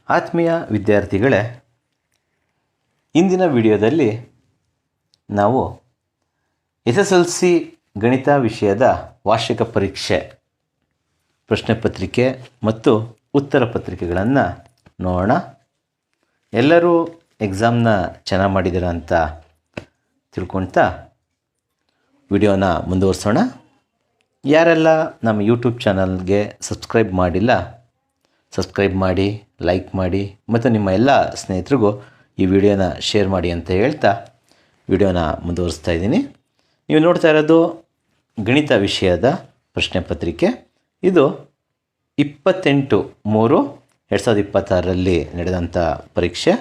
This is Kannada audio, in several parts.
ಆತ್ಮೀಯ ವಿದ್ಯಾರ್ಥಿಗಳೇ, ಇಂದಿನ ವಿಡಿಯೋದಲ್ಲಿ ನಾವು SSLC ಗಣಿತ ವಿಷಯದ ವಾರ್ಷಿಕ ಪರೀಕ್ಷೆ ಪ್ರಶ್ನೆ ಪತ್ರಿಕೆ ಮತ್ತು ಉತ್ತರ ಪತ್ರಿಕೆಗಳನ್ನು ನೋಡೋಣ. ಎಲ್ಲರೂ ಎಕ್ಸಾಮ್ನ ಚೆನ್ನಾಗಿ ಮಾಡಿದ್ದೀರ ಅಂತ ತಿಳ್ಕೊಳ್ತಾ ವಿಡಿಯೋನ ಮುಂದುವರಿಸೋಣ. ಯಾರೆಲ್ಲ ನಮ್ಮ ಯೂಟ್ಯೂಬ್ ಚಾನಲ್ಗೆ ಸಬ್ಸ್ಕ್ರೈಬ್ ಮಾಡಿಲ್ಲ, ಸಬ್ಸ್ಕ್ರೈಬ್ ಮಾಡಿ, ಲೈಕ್ ಮಾಡಿ ಮತ್ತು ನಿಮ್ಮ ಎಲ್ಲ ಸ್ನೇಹಿತರಿಗೂ ಈ ವಿಡಿಯೋನ ಶೇರ್ ಮಾಡಿ ಅಂತ ಹೇಳ್ತಾ ವಿಡಿಯೋನ ಮುಂದುವರಿಸ್ತಾ ಇದ್ದೀನಿ. ನೀವು ನೋಡ್ತಾ ಇರೋದು ಗಣಿತ ವಿಷಯದ ಪ್ರಶ್ನೆ ಪತ್ರಿಕೆ. ಇದು 28/3/2026 ನಡೆದಂಥ ಪರೀಕ್ಷೆ.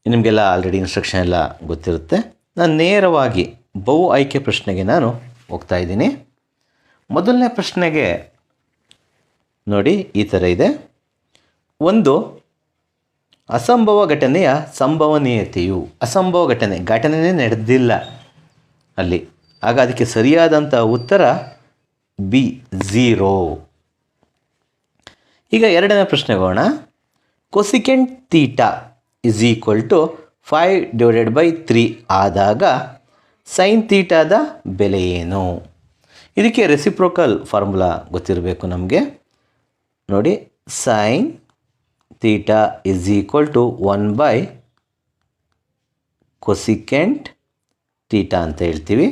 ನಿಮಗೆಲ್ಲ ಆಲ್ರೆಡಿ ಇನ್ಸ್ಟ್ರಕ್ಷನ್ ಎಲ್ಲ ಗೊತ್ತಿರುತ್ತೆ. ನಾನು ನೇರವಾಗಿ ಬಹು ಆಯ್ಕೆ ಪ್ರಶ್ನೆಗೆ ನಾನು ಹೋಗ್ತಾ ಇದ್ದೀನಿ. ಮೊದಲನೇ ಪ್ರಶ್ನೆಗೆ ನೋಡಿ, ಈ ಥರ ಇದೆ. ಒಂದು ಅಸಂಭವ ಘಟನೆಯ ಸಂಭವನೀಯತೆಯು, ಅಸಂಭವ ಘಟನೆಯೇ ನಡೆದಿಲ್ಲ ಅಲ್ಲಿ, ಆಗ ಅದಕ್ಕೆ ಸರಿಯಾದಂಥ ಉತ್ತರ ಬಿ 0. ಈಗ ಎರಡನೇ ಪ್ರಶ್ನೆಗೆ ಹೋಗೋಣ. Cosecant theta is equal to 5/3 ಆದಾಗ ಸೈನ್ ಥೀಟಾದ ಬೆಲೆ ಏನು? ಇದಕ್ಕೆ ರೆಸಿಪ್ರೋಕಲ್ ಫಾರ್ಮುಲಾ ಗೊತ್ತಿರಬೇಕು ನಮಗೆ. ನೋಡಿ, sine theta is equal to 1 cosecant theta ಅಂತ ಹೇಳ್ತೀವಿ.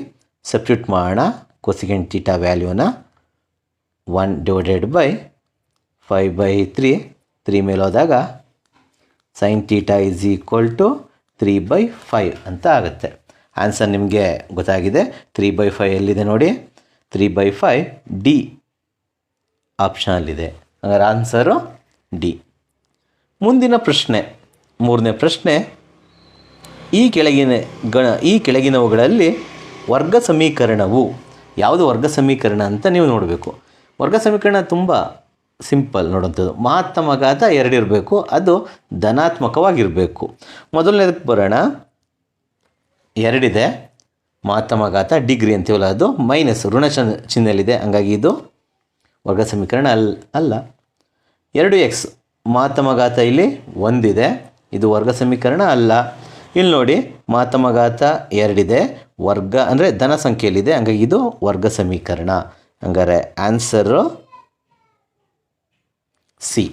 ಸಬ್ಸ್ಟಿಟ್ಯೂಟ್ ಮಾಡೋಣ ಕೊಸಿಕೆಂಟ್ ಥೀಟಾ ವ್ಯಾಲ್ಯೂನ. 1/5/3, 3 ಮೇಲೆ ಹೋದಾಗ sine theta is equal to 3/5 ಅಂತ ಆಗುತ್ತೆ. ಆನ್ಸರ್ ನಿಮಗೆ ಗೊತ್ತಾಗಿದೆ. 3/5 ಎಲ್ಲಿದೆ ನೋಡಿ, 3/5 ಡಿ ಆಪ್ಷನಲ್ಲಿದೆ. ಹಾಗಾದ್ರೆ ಆನ್ಸರು ಡಿ. ಮುಂದಿನ ಪ್ರಶ್ನೆ, ಮೂರನೇ ಪ್ರಶ್ನೆ. ಈ ಕೆಳಗಿನವುಗಳಲ್ಲಿ ವರ್ಗ ಸಮೀಕರಣವು ಯಾವುದು? ವರ್ಗ ಸಮೀಕರಣ ಅಂತ ನೀವು ನೋಡಬೇಕು. ವರ್ಗ ಸಮೀಕರಣ ತುಂಬ ಸಿಂಪಲ್ ನೋಡೋಂಥದ್ದು. ಮಹತ್ತಮ ಘಾತ 2 ಇರಬೇಕು, ಅದು ಧನಾತ್ಮಕವಾಗಿರಬೇಕು. ಮೊದಲನೇದಕ್ಕೆ ಬರೋಣ. 2 ಇದೆ, ಮಹತ್ತಮ ಘಾತ ಡಿಗ್ರಿ ಅಂತೀವಲ್ಲ, ಅದು ಮೈನಸ್ ಋಣ ಚಿಹ್ನೆಯಲ್ಲಿದೆ, ಹಂಗಾಗಿ ಇದು ವರ್ಗ ಸಮೀಕರಣ ಅಲ್ಲ. 2x ಮಹತ್ತಮ ಘಾತ ಇಲ್ಲಿ 1 ಇದೆ, ಇದು ವರ್ಗ ಸಮೀಕರಣ ಅಲ್ಲ. ಇಲ್ಲಿ ನೋಡಿ, ಮಹತ್ತಮ ಘಾತ 2 ಇದೆ, ವರ್ಗ ಅಂದರೆ ಧನ ಸಂಖ್ಯೆಯಲ್ಲಿದೆ, ಹಂಗಾಗಿ ಇದು ವರ್ಗ ಸಮೀಕರಣ. ಹಂಗಾರೆ ಆನ್ಸರು ಸಿ.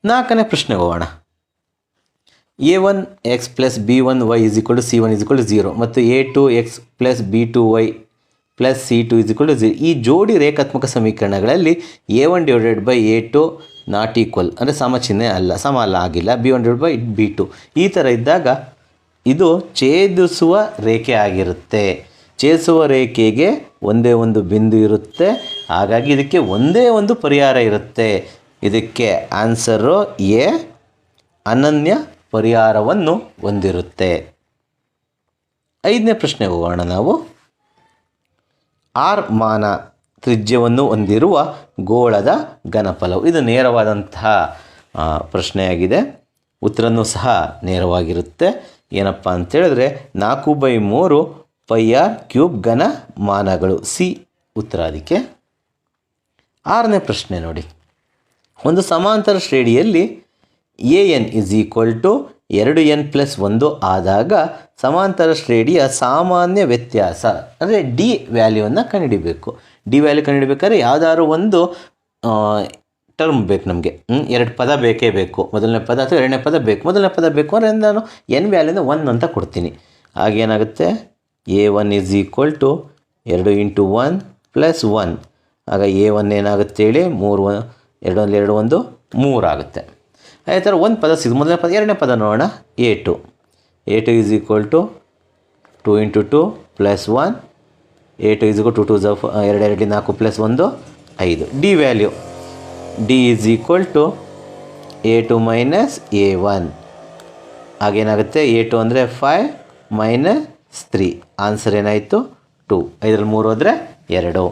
4ನೇ ಪ್ರಶ್ನೆಗೆ ಹೋಗೋಣ. a1x + b1y = c1 = 0 ಮತ್ತು a2x + b2y + c2 = 0. ಈ ಜೋಡಿ ರೇಖಾತ್ಮಕ ಸಮೀಕರಣಗಳಲ್ಲಿ a1/a2 ನಾಟ್ ಈಕ್ವಲ್ ಅಂದರೆ ಸಮಚಿಹ್ನೆ ಅಲ್ಲ, ಸಮ ಅಲ್ಲ, ಆಗಿಲ್ಲ. b1/b2 ಈ ಥರ ಇದ್ದಾಗ ಇದು ಛೇದಿಸುವ ರೇಖೆ ಆಗಿರುತ್ತೆ. ಛೇದಿಸುವ ರೇಖೆಗೆ ಒಂದೇ ಒಂದು ಬಿಂದು ಇರುತ್ತೆ, ಹಾಗಾಗಿ ಇದಕ್ಕೆ ಒಂದೇ ಒಂದು ಪರಿಹಾರ ಇರುತ್ತೆ. ಇದಕ್ಕೆ ಆನ್ಸರು ಎ ಅನನ್ಯ ಪರಿಹಾರವನ್ನು ಹೊಂದಿರುತ್ತೆ. 5ನೇ ಪ್ರಶ್ನೆಗೆ ಹೋಗೋಣ ನಾವು. ಆರ್ ಮಾನ ತ್ರಿಜ್ಯವನ್ನು ಹೊಂದಿರುವ ಗೋಳದ ಘನಫಲವು. ಇದು ನೇರವಾದಂತಹ ಪ್ರಶ್ನೆಯಾಗಿದೆ. ಉತ್ತರನೂ ಸಹ ನೇರವಾಗಿರುತ್ತೆ. ಏನಪ್ಪ ಅಂತೇಳಿದ್ರೆ 4/3 πr³ ಘನಮಾನಗಳು. ಸಿ ಉತ್ತರ ಅದಕ್ಕೆ. 6ನೇ ಪ್ರಶ್ನೆ ನೋಡಿ. ಒಂದು ಸಮಾಂತರ ಶ್ರೇಣಿಯಲ್ಲಿ an = 2n + 1 ಆದಾಗ ಸಮಾಂತರ ಶ್ರೇಣಿಯ ಸಾಮಾನ್ಯ ವ್ಯತ್ಯಾಸ ಅಂದರೆ ಡಿ ವ್ಯಾಲ್ಯೂವನ್ನು ಕಂಡುಹಿಡಿಬೇಕು. ಡಿ ವ್ಯಾಲ್ಯೂ ಕಂಡುಹಿಡಬೇಕಾದ್ರೆ ಯಾವ್ದಾದ್ರು ಒಂದು ಟರ್ಮ್ ಬೇಕು ನಮಗೆ. 2 ಪದ ಬೇಕೇ ಬೇಕು. ಮೊದಲನೇ ಪದ ಅಥವಾ ಎರಡನೇ ಪದ ಬೇಕು. ಮೊದಲನೇ ಪದ ಬೇಕು ಅಂದರೆ ನಾನು ಎನ್ ವ್ಯಾಲ್ಯೂನ 1 ಅಂತ ಕೊಡ್ತೀನಿ. ಆಗೇನಾಗುತ್ತೆ, a1 = 2 × 1 + 1. ಆಗ a1 ಏನಾಗುತ್ತೆ ಹೇಳಿ, 3 2 1 2 1 3 ಆಗುತ್ತೆ. ಅದೇ ಥರ ಒಂದು ಪದ ಸಿಗುತ್ತೆ. ಮೊದಲನೇ ಪದ, ಎರಡನೇ ಪದ ನೋಡೋಣ. a2 = 2 × 2 + 1. a2 = 2 2 4 + 1 5. D value d = a2 - a1. ಆಗೇನಾಗುತ್ತೆ, a2 ಅಂದರೆ 5 - 3. ಆನ್ಸರ್ ಏನಾಯಿತು 2. 5ರಲ್ಲಿ 3 ಹೋದರೆ 2.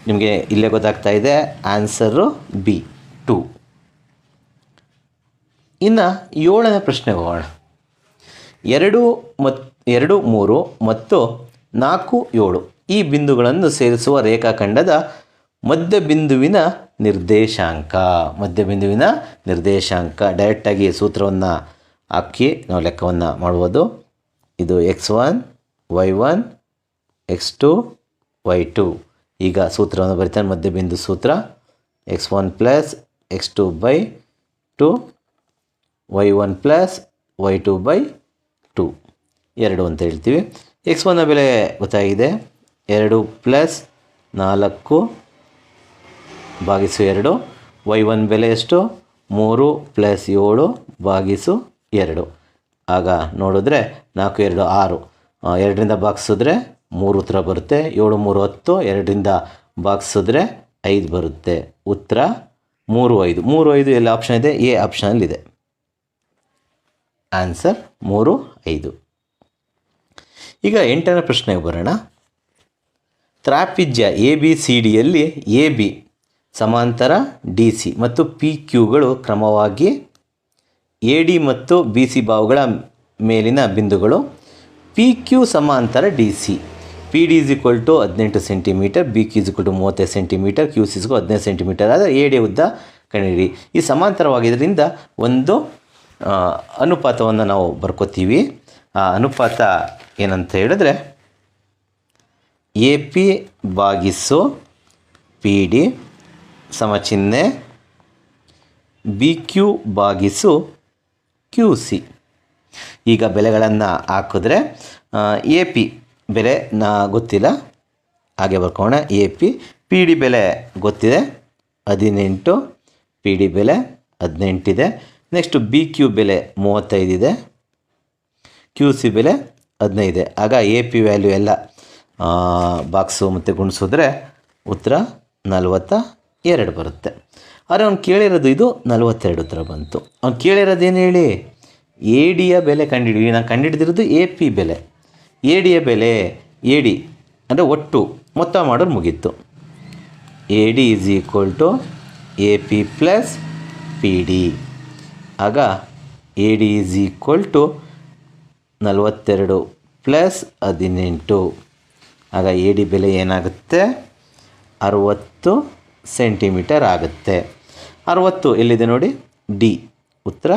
ನಿಮಗೆ ಇಲ್ಲೇ ಗೊತ್ತಾಗ್ತಾ ಇದೆ, ಆನ್ಸರು ಬಿ 2. ಇನ್ನು 7ನೇ ಪ್ರಶ್ನೆಗೆ ಹೋಗೋಣ. 2 3 ಮತ್ತು 4 7 ಈ ಬಿಂದುಗಳನ್ನು ಸೇರಿಸುವ ರೇಖಾಖಂಡದ ಮಧ್ಯಬಿಂದುವಿನ ನಿರ್ದೇಶಾಂಕ ಡೈರೆಕ್ಟಾಗಿ ಸೂತ್ರವನ್ನು ಹಾಕಿ ನಾವು ಲೆಕ್ಕವನ್ನು ಮಾಡ್ಬೋದು. ಇದು x1 y1 x2 y2. ಈಗ ಸೂತ್ರವನ್ನು ಬರಿತಾನೆ. ಮಧ್ಯಬಿಂದು ಸೂತ್ರ x1 + x2/2 y1 + y2/2 2 ಅಂತ ಹೇಳ್ತೀವಿ. x1ನ ಬೆಲೆ ಗೊತ್ತಾಗಿದೆ, 2 + 4 / 2. y1 ಬೆಲೆ ಎಷ್ಟು? 3 + 7 / 2. ಆಗ ನೋಡಿದ್ರೆ 4 2 6, 2ರಿಂದ ಭಾಗಿಸಿದ್ರೆ 3 ಉತ್ತರ ಬರುತ್ತೆ. 7 3 10, 2ರಿಂದ ಭಾಗಿಸಿದ್ರೆ 5 ಬರುತ್ತೆ. ಉತ್ತರ 3 5. 3 5 ಎಲ್ಲ ಆಪ್ಷನ್ ಇದೆ? ಎ ಆಪ್ಷನಲ್ಲಿದೆ. ಆನ್ಸರ್ 3 5. ಈಗ 8ನೇ ಪ್ರಶ್ನೆಗೆ ಬರೋಣ. ತ್ರಾಪಿಜ್ಯ ABCDಯಲ್ಲಿ AB ಸಮಾಂತರ DC ಮತ್ತು PQಗಳು ಕ್ರಮವಾಗಿ AD ಮತ್ತು BC ಬಾಹುಗಳ ಮೇಲಿನ ಬಿಂದುಗಳು. PQ ಸಮಾಂತರ DC. PD = 18 centimetre, BQ = 30 centimetre, QC = 15 centimetre. ಆದರೆ AD ಉದ್ದ ಕಂಡುಹಿಡಿ. ಈ ಸಮಾಂತರವಾಗಿದ್ದರಿಂದ ಒಂದು ಅನುಪಾತವನ್ನು ನಾವು ಬರ್ಕೋತೀವಿ. ಆ ಅನುಪಾತ ಏನಂತ ಹೇಳಿದ್ರೆ AP / PD ಸಮಚಿಹ್ನೆ BQ / QC. ಈಗ ಬೆಲೆಗಳನ್ನು ಹಾಕಿದ್ರೆ AP ಬೆಲೆ ಗೊತ್ತಿಲ್ಲ, ಹಾಗೆ ಬರ್ಕೋಣ. AP PD ಬೆಲೆ ಗೊತ್ತಿದೆ 18, PD ಬೆಲೆ 18 ಇದೆ. ನೆಕ್ಸ್ಟು BQ ಬೆಲೆ 35 ಇದೆ, QC ಬೆಲೆ 15 ಇದೆ. ಆಗ AP ವ್ಯಾಲ್ಯೂ ಎಲ್ಲ ಬಾಕ್ಸು ಮತ್ತು ಗುಣಿಸಿದ್ರೆ ಉತ್ತರ 42 ಬರುತ್ತೆ. ಆದರೆ ಅವ್ನು ಕೇಳಿರೋದು ಇದು 42 ಉತ್ತರ ಬಂತು. ಅವ್ನು ಕೇಳಿರೋದೇನು ಹೇಳಿ? ADಯ ಬೆಲೆ ಕಂಡುಹಿಡಿಯಿ. ನಾನು ಕಂಡುಹಿಡಿದಿರೋದು AP ಬೆಲೆ. ADಯ ಬೆಲೆ AD ಅಂದರೆ ಒಟ್ಟು ಮೊತ್ತ ಮಾಡೋದು ಮುಗೀತು. AD = AP + PD. ಆಗ AD = 42 + 18. ಆಗ AD ಬೆಲೆ ಏನಾಗುತ್ತೆ? 60 ಸೆಂಟಿಮೀಟರ್ ಆಗುತ್ತೆ. 60 ಎಲ್ಲಿದೆ ನೋಡಿ? D. ಉತ್ತರ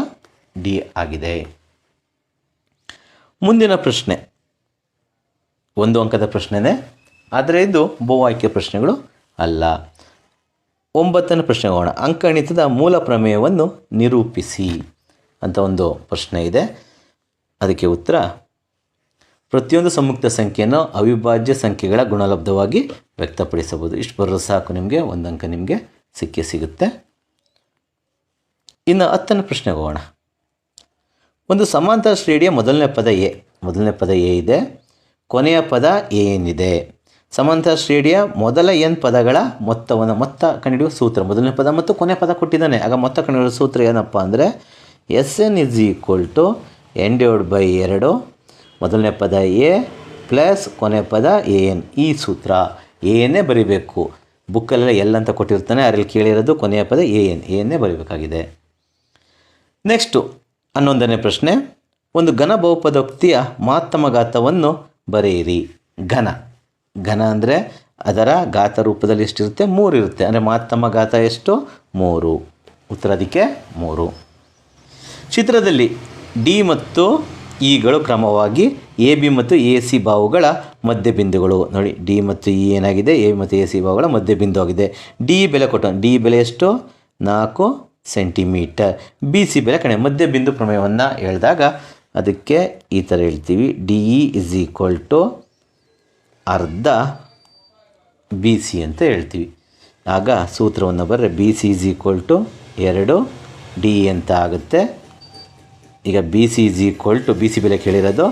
D ಆಗಿದೆ. ಮುಂದಿನ ಪ್ರಶ್ನೆ 1 ಅಂಕದ ಪ್ರಶ್ನೆನೇ, ಆದರೆ ಇದು ಬಹು ಆಯ್ಕೆ ಪ್ರಶ್ನೆಗಳು ಅಲ್ಲ. 9ನೇ ಪ್ರಶ್ನೆಗೆ ಹೋಗೋಣ. ಅಂಕಗಣಿತದ ಮೂಲ ಪ್ರಮೇಯವನ್ನು ನಿರೂಪಿಸಿ ಅಂತ ಒಂದು ಪ್ರಶ್ನೆ ಇದೆ. ಅದಕ್ಕೆ ಉತ್ತರ, ಪ್ರತಿಯೊಂದು ಸಂಯುಕ್ತ ಸಂಖ್ಯೆಯನ್ನು ಅವಿಭಾಜ್ಯ ಸಂಖ್ಯೆಗಳ ಗುಣಲಬ್ಧವಾಗಿ ವ್ಯಕ್ತಪಡಿಸಬಹುದು. ಇಷ್ಟು ಬರೋದು ಸಾಕು, ನಿಮಗೆ 1 ಅಂಕ ನಿಮಗೆ ಸಿಗುತ್ತೆ. ಇನ್ನು 10ನೇ ಪ್ರಶ್ನೆಗೆ ಹೋಗೋಣ. ಒಂದು ಸಮಾಂತರ ಶ್ರೇಣಿಯ ಮೊದಲನೇ ಪದ ಎ ಇದೆ, ಕೊನೆಯ ಪದ AN ಇದೆ. ಸಮಾಂತರ ಶ್ರೇಣಿಯ ಮೊದಲ n ಪದಗಳ ಮೊತ್ತ ಕಂಡುಹಿಡಿಯುವ ಸೂತ್ರ. ಮೊದಲನೇ ಪದ ಮತ್ತು ಕೊನೆಯ ಪದ ಕೊಟ್ಟಿದ್ದಾನೆ. ಆಗ ಮೊತ್ತ ಕಂಡುಹಿಡಿಯುವ ಸೂತ್ರ ಏನಪ್ಪ ಅಂದರೆ SN = n/2 ಮೊದಲನೇ ಪದ A ಪ್ಲಸ್ ಕೊನೆಯ ಪದ AN. ಈ ಸೂತ್ರ ANನೇ ಬರೀಬೇಕು. ಬುಕ್ಕಲ್ಲೆಲ್ಲ L ಅಂತ ಕೊಟ್ಟಿರ್ತಾನೆ, ಅದರಲ್ಲಿ ಕೇಳಿರೋದು ಕೊನೆಯ ಪದ ANನೇ ಬರೀಬೇಕಾಗಿದೆ. ನೆಕ್ಸ್ಟು 11ನೇ ಪ್ರಶ್ನೆ. ಒಂದು ಘನ ಬಹುಪದೋಕ್ತಿಯ ಮಹತ್ತಮ ಘಾತವನ್ನು ಬರೆಯಿರಿ. ಘನ ಅಂದರೆ ಅದರ ಘಾತ ರೂಪದಲ್ಲಿ ಎಷ್ಟಿರುತ್ತೆ? 3 ಇರುತ್ತೆ. ಅಂದರೆ ಮಹತ್ತಮ ಘಾತ ಎಷ್ಟು? 3. ಉತ್ತರ ಅದಕ್ಕೆ 3. ಚಿತ್ರದಲ್ಲಿ D ಮತ್ತು Eಗಳು ಕ್ರಮವಾಗಿ AB ಮತ್ತು AC ಬಾಹುಗಳ ಮಧ್ಯಬಿಂದುಗಳು. ನೋಡಿ, D ಮತ್ತು E ಏನಾಗಿದೆ? AB ಮತ್ತು AC ಬಾಹುಗಳ ಮಧ್ಯಬಿಂದು ಆಗಿದೆ. D ಬೆಲೆ ಕೊಟ್ಟು, D ಬೆಲೆ ಎಷ್ಟು? 4 ಸೆಂಟಿಮೀಟರ್. BC ಬೆಲೆ ಕಣೆ. ಮಧ್ಯಬಿಂದು ಪ್ರಮೇಯವನ್ನು ಹೇಳಿದಾಗ ಅದಕ್ಕೆ ಈ ಥರ ಹೇಳ್ತೀವಿ, DE = ಅರ್ಧ BC ಅಂತ ಹೇಳ್ತೀವಿ. ಆಗ ಸೂತ್ರವನ್ನು ಬರೆದ್ರೆ BC = 2 DE ಅಂತ ಆಗುತ್ತೆ. ಈಗ BC ಬೆಲೆ ಕೇಳಿರೋದು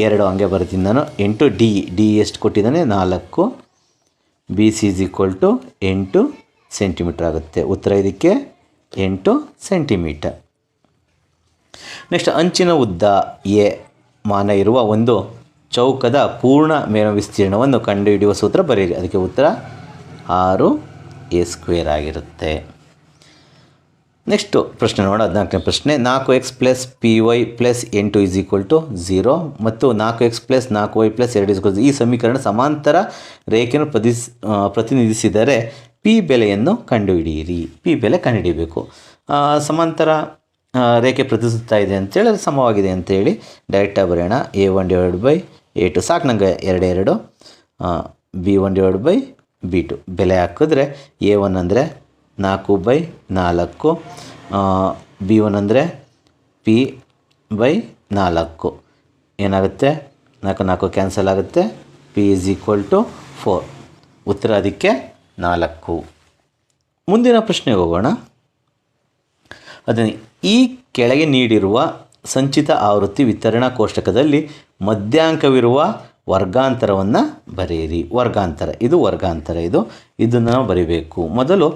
2, ಹಂಗೆ ಬರ್ತೀನಿ ನಾನು. 8 DE ಎಷ್ಟು ಕೊಟ್ಟಿದ್ದಾನೆ? 4. BC = 8 ಸೆಂಟಿಮೀಟರ್ ಆಗುತ್ತೆ. ಉತ್ತರ ಇದಕ್ಕೆ 8 ಸೆಂಟಿಮೀಟರ್. ನೆಕ್ಸ್ಟ್, ಅಂಚಿನ ಉದ್ದ A ಮಾನ ಇರುವ ಒಂದು ಚೌಕದ ಪೂರ್ಣ ಮೇಲ್ಮೈ ವಿಸ್ತೀರ್ಣವನ್ನು ಕಂಡುಹಿಡಿಯುವ ಸೂತ್ರ ಬರೆಯಿರಿ. ಅದಕ್ಕೆ ಉತ್ತರ 6a² ಆಗಿರುತ್ತೆ. ನೆಕ್ಸ್ಟು ಪ್ರಶ್ನೆ ನೋಡೋಣ. 14ನೇ ಪ್ರಶ್ನೆ. 4x + py + n2 = 0 ಮತ್ತು 4x + 4y + 2 0. ಈ ಸಮೀಕರಣ ಸಮಾಂತರ ರೇಖೆಯನ್ನು ಪ್ರತಿನಿಧಿಸಿದರೆ ಪಿ ಬೆಲೆಯನ್ನು ಕಂಡುಹಿಡಿಯಿರಿ. ಪಿ ಬೆಲೆ ಕಂಡುಹಿಡಿಯಬೇಕು. ಸಮಾಂತರ ರೇಖೆ ಪ್ರತಿಸುತ್ತಾ ಇದೆ ಅಂತೇಳಿ ಅದು ಸಮವಾಗಿದೆ ಅಂತೇಳಿ ಡೈರೆಕ್ಟಾಗಿ ಬರೆಯೋಣ. A1/A2 ಸಾಕು ನನಗೆ 2 B1/B2 ಬೆಲೆ ಹಾಕಿದ್ರೆ A1 ಅಂದರೆ 4/4, B1 ಅಂದರೆ P/4 ಏನಾಗುತ್ತೆ, 4 ಕ್ಯಾನ್ಸಲ್ ಆಗುತ್ತೆ. P = 4. ಉತ್ತರ ಅದಕ್ಕೆ 4. ಮುಂದಿನ ಪ್ರಶ್ನೆಗೆ ಹೋಗೋಣ. ಅದನ್ನು ಈ ಕೆಳಗೆ ನೀಡಿರುವ ಸಂಚಿತ ಆವೃತ್ತಿ ವಿತರಣಾ ಕೋಷ್ಟಕದಲ್ಲಿ ಮಧ್ಯಾಂಕವಿರುವ ವರ್ಗಾಂತರವನ್ನು ಬರೆಯಿರಿ. ವರ್ಗಾಂತರ ಇದನ್ನು ನಾವು ಬರೀಬೇಕು. ಮೊದಲು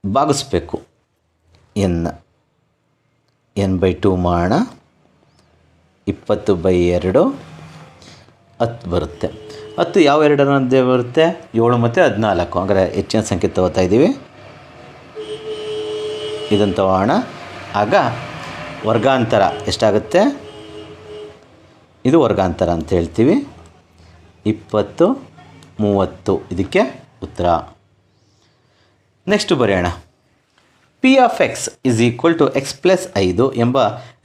ಭಾಗಿಸ್ಬೇಕು. n/2 ಮಾಡೋಣ. 20/2 10 ಬರುತ್ತೆ. 10 ಯಾವ ಎರಡರ ಮಧ್ಯೆ ಬರುತ್ತೆ? 7 ಮತ್ತು 14. ಅಂದರೆ ಹೆಚ್ಚಿನ ಸಂಖ್ಯೆ ತಗೋತಾ ಇದ್ದೀವಿ. ಇದನ್ನು ತಗೋಣ. ಆಗ ವರ್ಗಾಂತರ ಎಷ್ಟಾಗುತ್ತೆ? ಇದು ವರ್ಗಾಂತರ ಅಂತ ಹೇಳ್ತೀವಿ. 20, 30 ಇದಕ್ಕೆ ಉತ್ತರ. ನೆಕ್ಸ್ಟ್ ಬರೆಯೋಣ. P(x) = x + 5 ಎಂಬ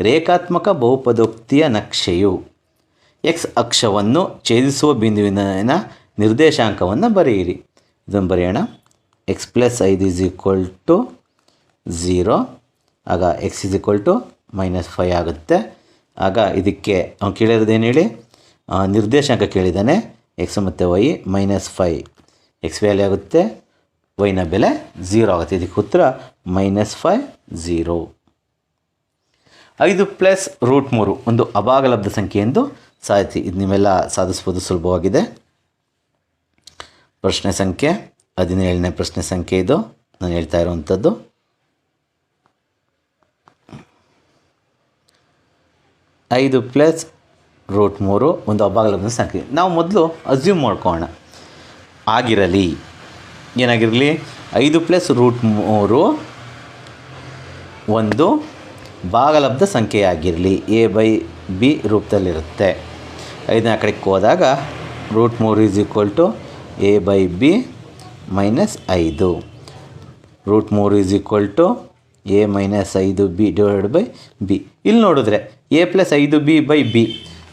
ರೇಖಾತ್ಮಕ ಬಹುಪದೋಕ್ತಿಯ ನಕ್ಷೆಯು x ಅಕ್ಷವನ್ನು ಛೇದಿಸುವ ಬಿಂದುವಿನ ನಿರ್ದೇಶಾಂಕವನ್ನು ಬರೆಯಿರಿ. ಇದನ್ನು ಬರೆಯೋಣ. x + 5 = 0. ಆಗ x = -5 ಆಗುತ್ತೆ. ಆಗ ಇದಕ್ಕೆ ಅವ್ನು ಕೇಳಿರೋದೇನು ಹೇಳಿ? ನಿರ್ದೇಶಾಂಕ ಕೇಳಿದ್ದಾನೆ. x ಮತ್ತು y -5. x ವ್ಯಾಲ್ಯೂ ಆಗುತ್ತೆ, y ನ ಬೆಲೆ 0 ಆಗುತ್ತೆ. ಇದಕ್ಕೆ ಉತ್ತರ -5 0. 5 + √3 ಒಂದು ಅಭಾಗಲಬ್ಧ ಸಂಖ್ಯೆ ಎಂದು ಸಾಧಿಸಿ. ಇದು ನೀವೆಲ್ಲ ಸಾಧಿಸ್ಬೋದು, ಸುಲಭವಾಗಿದೆ. ಪ್ರಶ್ನೆ ಸಂಖ್ಯೆ 17ನೇ ಪ್ರಶ್ನೆ ಸಂಖ್ಯೆ ಇದು ನಾನು ಹೇಳ್ತಾ ಇರುವಂಥದ್ದು. 5 + √3 ಒಂದು ಅಭಾಗಲಬ್ಧ ಸಂಖ್ಯೆ. ನಾವು ಮೊದಲು ಅಸ್ಯೂಮ್ ಮಾಡ್ಕೊಳ್ಳೋಣ. ಆಗಿರಲಿ, ಏನಾಗಿರಲಿ? 5 + √3 ಒಂದು ಭಾಗಲಬ್ಧ ಸಂಖ್ಯೆಯಾಗಿರಲಿ. A/B ರೂಪದಲ್ಲಿರುತ್ತೆ. 5ನೇ ಆ ಕಡೆಗೆ ಹೋದಾಗ √3 = A/B - 5. √3 = A - 5B/B. ಇಲ್ಲಿ ನೋಡಿದ್ರೆ A + 5B/B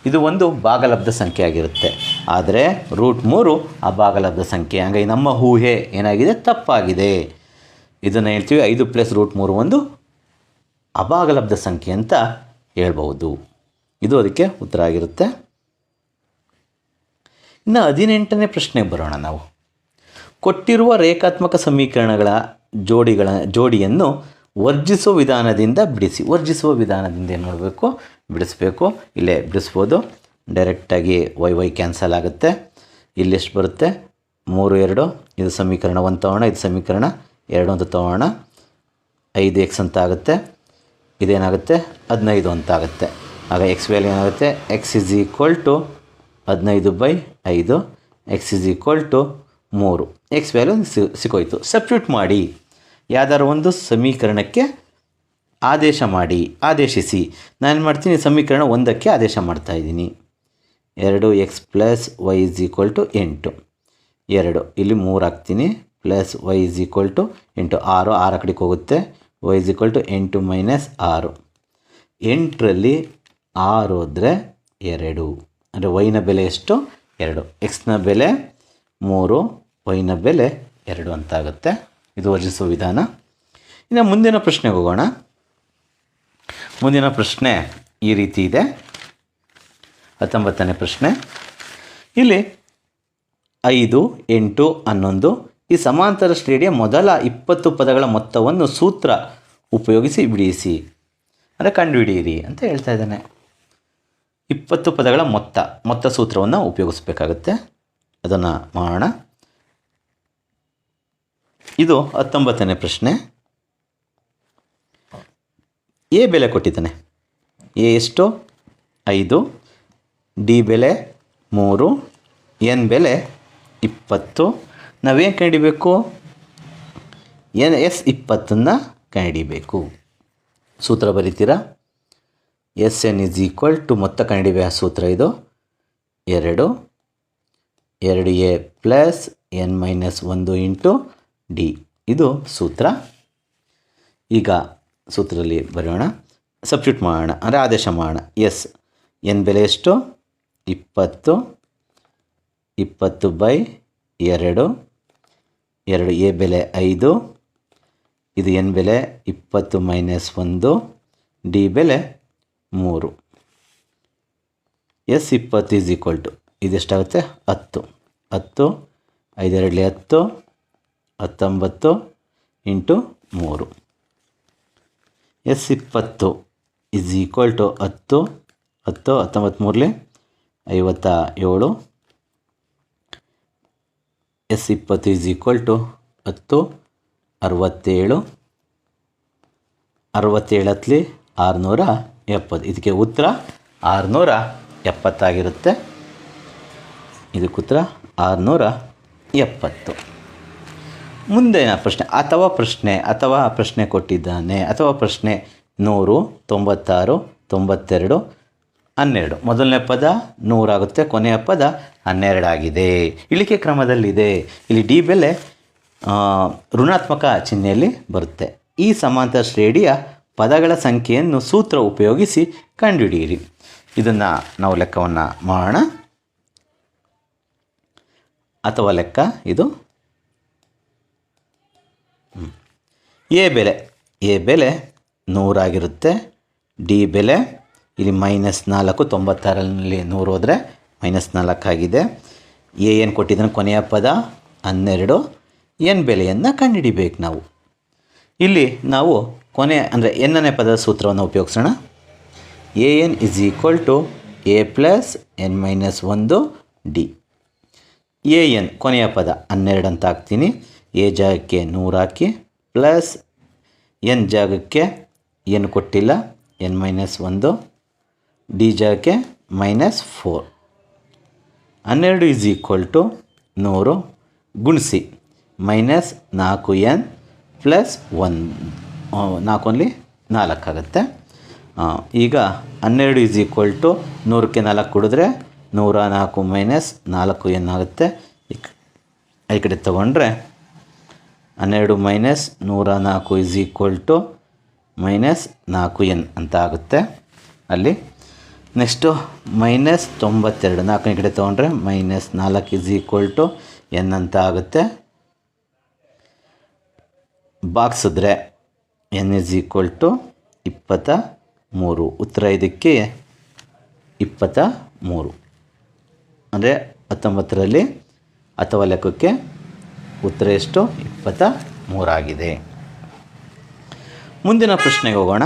ಇದು ಒಂದು ಭಾಗಲಬ್ಧ ಸಂಖ್ಯೆ ಆಗಿರುತ್ತೆ. ಆದರೆ √3 ಅಭಾಗಲಬ್ಧ ಸಂಖ್ಯೆ. ಹಾಗಾಗಿ ನಮ್ಮ ಊಹೆ ಏನಾಗಿದೆ? ತಪ್ಪಾಗಿದೆ. ಇದನ್ನು ಹೇಳ್ತೀವಿ 5 + √3 ಒಂದು ಅಭಾಗಲಬ್ಧ ಸಂಖ್ಯೆ ಅಂತ ಹೇಳ್ಬೋದು. ಇದು ಅದಕ್ಕೆ ಉತ್ತರ ಆಗಿರುತ್ತೆ. ಇನ್ನು 18ನೇ ಪ್ರಶ್ನೆಗೆ ಬರೋಣ. ನಾವು ಕೊಟ್ಟಿರುವ ರೇಖಾತ್ಮಕ ಸಮೀಕರಣಗಳ ಜೋಡಿಯನ್ನು ವರ್ಜಿಸುವ ವಿಧಾನದಿಂದ ಬಿಡಿಸಿ. ವರ್ಜಿಸುವ ವಿಧಾನದಿಂದ ಏನು ಮಾಡಬೇಕು? ಬಿಡಿಸ್ಬೇಕು. ಇಲ್ಲೇ ಬಿಡಿಸ್ಬೋದು. ಡೈರೆಕ್ಟಾಗಿ y ಕ್ಯಾನ್ಸಲ್ ಆಗುತ್ತೆ. ಇಲ್ಲಿ ಎಷ್ಟು ಬರುತ್ತೆ? 3 2. ಇದು ಸಮೀಕರಣ 1 ತಗೋಣ. ಇದು ಸಮೀಕರಣ 2 ಅಂತ ತಗೋಣ. 5x ಅಂತ ಆಗುತ್ತೆ. ಇದೇನಾಗುತ್ತೆ? 15 ಅಂತ ಆಗುತ್ತೆ. ಆಗ x ವ್ಯಾಲ್ಯೂ ಏನಾಗುತ್ತೆ? x = 15/5. x = 3. x ವ್ಯಾಲ್ಯೂ ಸಿಕ್ಕೋಯ್ತು. ಸಬ್ಸ್ಟಿಟ್ಯೂಟ್ ಮಾಡಿ. ಯಾವ್ದಾದ್ರು ಒಂದು ಸಮೀಕರಣಕ್ಕೆ ಆದೇಶಿಸಿ. ನಾನು ಮಾಡ್ತೀನಿ, ಸಮೀಕರಣ 1ಕ್ಕೆ ಆದೇಶ ಮಾಡ್ತಾಯಿದ್ದೀನಿ. 2x + y = 8. 2 ಇಲ್ಲಿ 3 ಹಾಕ್ತೀನಿ. + y = 8. 6 ಆ ಕಡೆಗೆ ಹೋಗುತ್ತೆ. y = 8 - 6. 8ರಲ್ಲಿ 6 ಹೋದರೆ 2. ಅಂದರೆ y ನ ಬೆಲೆ ಎಷ್ಟು? 2. x ನ ಬೆಲೆ 3, y ನ ಬೆಲೆ 2 ಅಂತಾಗುತ್ತೆ. ಇದು ವರ್ಜಿಸುವ ವಿಧಾನ. ಇನ್ನು ಮುಂದಿನ ಪ್ರಶ್ನೆಗೆ ಹೋಗೋಣ. ಮುಂದಿನ ಪ್ರಶ್ನೆ ಈ ರೀತಿ ಇದೆ. 19ನೇ ಪ್ರಶ್ನೆ. ಇಲ್ಲಿ 5, 8, 11 ಈ ಸಮಾಂತರ ಶ್ರೇಣಿಯ ಮೊದಲ 20 ಪದಗಳ ಮೊತ್ತವನ್ನು ಸೂತ್ರ ಉಪಯೋಗಿಸಿ ಬಿಡಿಸಿ. ಅಂದರೆ ಕಂಡುಹಿಡಿಯಿರಿ ಅಂತ ಹೇಳ್ತಾ ಇದ್ದಾನೆ. 20 ಪದಗಳ ಮೊತ್ತ ಸೂತ್ರವನ್ನು ಉಪಯೋಗಿಸಬೇಕಾಗುತ್ತೆ. ಅದನ್ನು ಮಾಡೋಣ. ಇದು 19ನೇ ಪ್ರಶ್ನೆ. ಎ ಬೆಲೆ ಕೊಟ್ಟಿದ್ದಾನೆ. ಎ ಎಷ್ಟು? 5. ಡಿ ಬೆಲೆ 3. ಎನ್ ಬೆಲೆ 20. ನಾವೇನು ಕಂಡುಹಿಡಿಬೇಕು? S20ನ್ನು ಕಂಡುಹಿಡಿಬೇಕು. ಸೂತ್ರ ಬರೀತೀರಾ? SN = ಮೊತ್ತ ಕಂಡುಹಿಡಿಯುವ ಸೂತ್ರ ಇದು 2 2a + n - 1 × ಡಿ. ಇದು ಸೂತ್ರ. ಈಗ ಸೂತ್ರದಲ್ಲಿ ಬರೆಯೋಣ, ಸಬ್ಸ್ಟಿಟ್ಯೂಟ್ ಮಾಡೋಣ, ಅಂದರೆ ಆದೇಶ ಮಾಡೋಣ. ಎಸ್ ಎನ್ ಬೆಲೆ ಎಷ್ಟು? 20, 20/2, 2 ಎ ಬೆಲೆ 5, ಇದು ಎನ್ ಬೆಲೆ 20 - 1, ಡಿ ಬೆಲೆ 3. ಎಸ್ 20 ಈಸ್ ಈಕ್ವಲ್ ಟು ಇದೆಷ್ಟಾಗುತ್ತೆ? 10, 10 5 2 10, 19 into 3. S 20 is equal to 10, 10 19 57. S 20 is equal to 10 67, 67 670. ಇದಕ್ಕೆ ಉತ್ತರ 670 ಆಗಿರುತ್ತೆ. ಇದಕ್ಕೆ ಉತ್ತರ 670. ಮುಂದಿನ ಪ್ರಶ್ನೆ ಅಥವಾ ಪ್ರಶ್ನೆ ಕೊಟ್ಟಿದ್ದಾನೆ, ಅಥವಾ ಪ್ರಶ್ನೆ 100, 96, 92, 12. ಮೊದಲನೇ ಪದ 100 ಆಗುತ್ತೆ, ಕೊನೆಯ ಪದ 12 ಆಗಿದೆ. ಇಳಿಕೆ ಕ್ರಮದಲ್ಲಿದೆ. ಇಲ್ಲಿ ಡಿ ಬೆಲೆ ಋಣಾತ್ಮಕ ಚಿಹ್ನೆಯಲ್ಲಿ ಬರುತ್ತೆ. ಈ ಸಮಾಂತರ ಶ್ರೇಣಿಯ ಪದಗಳ ಸಂಖ್ಯೆಯನ್ನು ಸೂತ್ರ ಉಪಯೋಗಿಸಿ ಕಂಡುಹಿಡಿಯಿರಿ. ಇದನ್ನು ನಾವು ಲೆಕ್ಕವನ್ನು ಮಾಡೋಣ. ಅಥವಾ ಲೆಕ್ಕ ಇದು ಎ ಬೆಲೆ 100 ಆಗಿರುತ್ತೆ. ಡಿ ಬೆಲೆ ಇಲ್ಲಿ -4, 96ರಲ್ಲಿ 100 ಹೋದರೆ -4 ಆಗಿದೆ. ಏನು ಕೊಟ್ಟಿದ್ದಾನೆ? ಕೊನೆಯ ಪದ 12. ಎನ್ ಬೆಲೆಯನ್ನು ಕಂಡುಹಿಡಿಬೇಕು ನಾವು. ಇಲ್ಲಿ ನಾವು ಅಂದರೆ ಎನ್ನನೇ ಪದದ ಸೂತ್ರವನ್ನು ಉಪಯೋಗಿಸೋಣ. N is equal to A plus N -1 D. N ಕೊನೆಯ ಪದ 12 ಅಂತ ಹಾಕ್ತೀನಿ. ಎ ಜಾಗಕ್ಕೆ 100 ಹಾಕಿ, ಪ್ಲಸ್ ಎನ್ ಜಾಗಕ್ಕೆ ಏನು ಕೊಟ್ಟಿಲ್ಲ, ಎನ್ -1, ಡಿ ಜಾಗಕ್ಕೆ -4. 12 ಈಸ್ ಈಕ್ವಲ್ ಟು 100 ಗುಣಿಸಿ -4n ಪ್ಲಸ್ 1, 4 ಆಗುತ್ತೆ. ಈಗ 12 ಈಸ್ ಈಕ್ವಲ್ ಟು 100ಕ್ಕೆ 4 ಕೊಡಿದ್ರೆ 104 -4n ಆಗುತ್ತೆ. ಈ ಕಡೆ ತೊಗೊಂಡ್ರೆ 12 -104 ಈಸ್ ಈಕ್ವಲ್ ಟು -4n ಅಂತ ಆಗುತ್ತೆ. ಅಲ್ಲಿ ನೆಕ್ಸ್ಟು -92, 4ನೇ ಕಡೆ ತೊಗೊಂಡ್ರೆ -4 ಈಸ್ ಈಕ್ವಲ್ ಟು n ಅಂತ ಆಗುತ್ತೆ. ಬಾಗಿಸಿದ್ರೆ n ಈಸ್ ಈಕ್ವಲ್ ಟು 23. ಉತ್ತರ ಇದಕ್ಕೆ 23. ಅಂದರೆ 19ರಲ್ಲಿ ಅಥವಾ ಲೆಕ್ಕಕ್ಕೆ ಉತ್ತರ ಎಷ್ಟು? 23 ಆಗಿದೆ. ಮುಂದಿನ ಪ್ರಶ್ನೆಗೆ ಹೋಗೋಣ.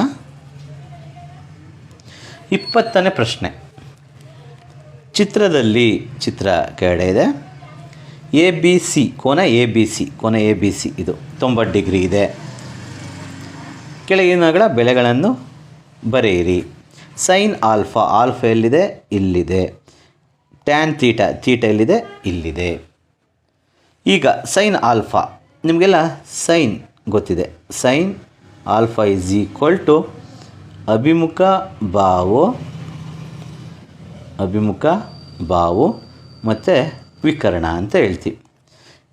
20ನೇ ಪ್ರಶ್ನೆ. ಚಿತ್ರ ಕೆಳಗಡೆ ಇದೆ. ABC ಕೋನ ABC ಇದು 90 ಡಿಗ್ರಿ ಇದೆ. ಕೆಳಗಿನಗಳ ಬೆಲೆಗಳನ್ನು ಬರೆಯಿರಿ. ಸೈನ್ ಆಲ್ಫಾ ಎಲ್ಲಿದೆ? ಇಲ್ಲಿದೆ. ಟ್ಯಾನ್ ತೀಟಾ ಎಲ್ಲಿದೆ? ಇಲ್ಲಿದೆ. ಈಗ ಸೈನ್ ಆಲ್ಫಾ ನಿಮಗೆಲ್ಲ ಸೈನ್ ಗೊತ್ತಿದೆ. Sine alpha is equal to ಅಭಿಮುಖ ಬಾವು ಮತ್ತು ವಿಕರ್ಣ ಅಂತ ಹೇಳ್ತೀವಿ.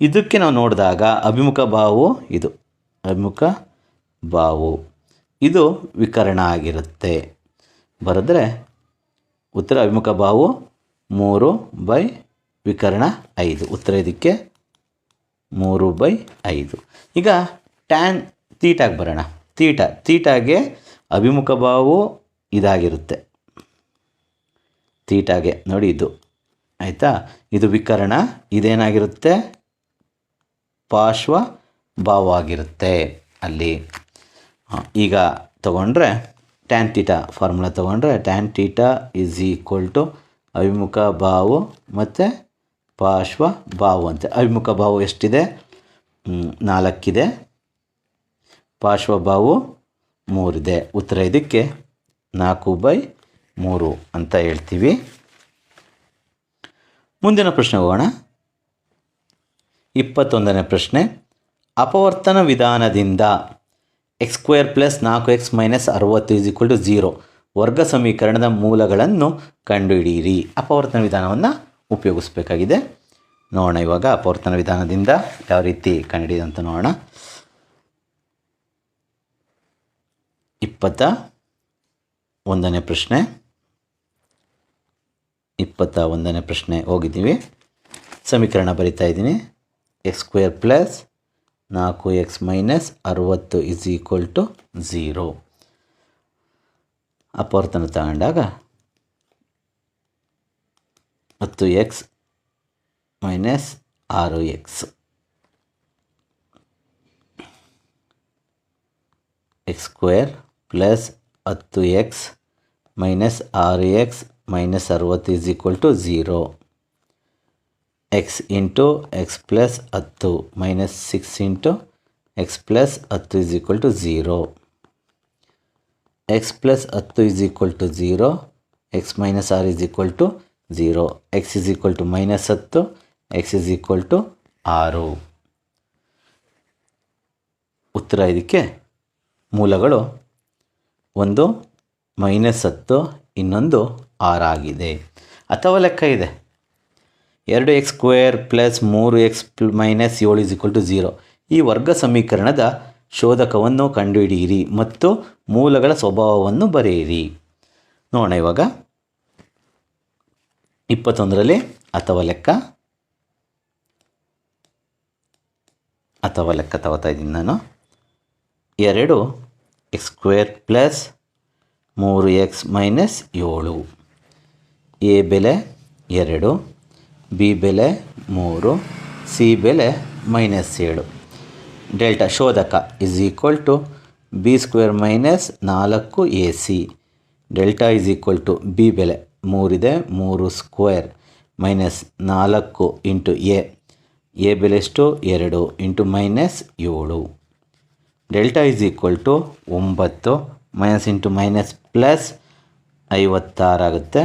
ಇದಕ್ಕೆ ನಾವು ನೋಡಿದಾಗ ಅಭಿಮುಖ ಬಾವು ಇದು ವಿಕರ್ಣ ಆಗಿರುತ್ತೆ. ಬರೆದ್ರೆ ಉತ್ತರ ಅಭಿಮುಖ ಬಾವು 3 ವಿಕರ್ಣ 5. ಉತ್ತರ ಇದಕ್ಕೆ 3/5. ಈಗ ಟ್ಯಾನ್ ತೀಟಾಗೆ ಬರೋಣ. ತೀಟಾಗೆ ಅಭಿಮುಖ ಬಾವು ಇದಾಗಿರುತ್ತೆ. ತೀಟಾಗೆ ನೋಡಿ ಇದು ಆಯಿತಾ, ಇದು ವಿಕರ್ಣ, ಇದೇನಾಗಿರುತ್ತೆ? ಪಾರ್ಶ್ವ ಭಾವವಾಗಿರುತ್ತೆ ಅಲ್ಲಿ. ಈಗ ತಗೊಂಡ್ರೆ ಟ್ಯಾನ್ ತೀಟಾ ಫಾರ್ಮುಲಾ ತೊಗೊಂಡ್ರೆ tan theta is equal to ಅಭಿಮುಖ ಬಾವು ಮತ್ತು ಪಾರ್ಶ್ವ ಬಾವು ಅಂತ. ಅಭಿಮುಖ ಬಾವು ಎಷ್ಟಿದೆ? 4 ಇದೆ. ಪಾರ್ಶ್ವ ಬಾವು 3 ಇದೆ. ಉತ್ತರ ಇದಕ್ಕೆ 4/3 ಅಂತ ಹೇಳ್ತೀವಿ. ಮುಂದಿನ ಪ್ರಶ್ನೆ ಹೋಗೋಣ. 21ನೇ ಪ್ರಶ್ನೆ. ಅಪವರ್ತನ ವಿಧಾನದಿಂದ x² + 4x - 60 = 0 ವರ್ಗ ಸಮೀಕರಣದ ಮೂಲಗಳನ್ನು ಕಂಡುಹಿಡಿಯಿರಿ. ಅಪವರ್ತನ ವಿಧಾನವನ್ನು ಉಪಯೋಗಿಸಬೇಕಾಗಿದೆ. ನೋಡೋಣ ಇವಾಗ ಅಪವರ್ತನ ವಿಧಾನದಿಂದ ಯಾವ ರೀತಿ ಕಂಡುಹಿಡಿಯೋದು ಅಂತ ನೋಡೋಣ. 21ನೇ ಪ್ರಶ್ನೆ. 21ನೇ ಪ್ರಶ್ನೆ ಹೋಗಿದ್ದೀವಿ. ಸಮೀಕರಣ ಬರಿತಾ ಇದ್ದೀನಿ. x² plus 4x minus 60 is equal to 0. ಅಪವರ್ತನ ತಗೊಂಡಾಗ 10x minus 6x x² plus 10x minus 6x minus 60 is equal to 0. x into x plus 10 minus 6 into x plus 10 is equal to 0. x plus 10 is equal to 0. x minus 6 is equal to 0. x is equal to minus 10. x is equal to 6. ಉತ್ತರ ಇದಕ್ಕೆ ಮೂಲಗಳು ಒಂದು -10, ಇನ್ನೊಂದು 6 ಆಗಿದೆ. ಅಥವಾ ಲೆಕ್ಕ ಇದೆ 2x² plus 3x minus 7 is equal to 0. ಈ ವರ್ಗ ಸಮೀಕರಣದ ಶೋಧಕವನ್ನು ಕಂಡುಹಿಡಿಯಿರಿ ಮತ್ತು ಮೂಲಗಳ ಸ್ವಭಾವವನ್ನು ಬರೆಯಿರಿ. ನೋಡೋಣ ಇವಾಗ 21ರಲ್ಲಿ ಅಥವಾ ಲೆಕ್ಕ ತಗೋತಾ ಇದ್ದೀನಿ ನಾನು. 2x² plus 3x minus 7. A ಬೆಲೆ 2, ಬಿ ಬೆಲೆ 3, ಸಿ ಬೆಲೆ -7. ಡೆಲ್ಟಾ ಶೋಧಕ is equal to b² minus 4ac. Delta is equal to B ಬೆಲೆ 3 ಇದೆ, 3² ಮೈನಸ್ 4 ಇಂಟು ಎ ಬೆಲೆ ಎಷ್ಟು 2 into -7. Delta is equal to 9 minus into minus plus 56 ಆಗುತ್ತೆ.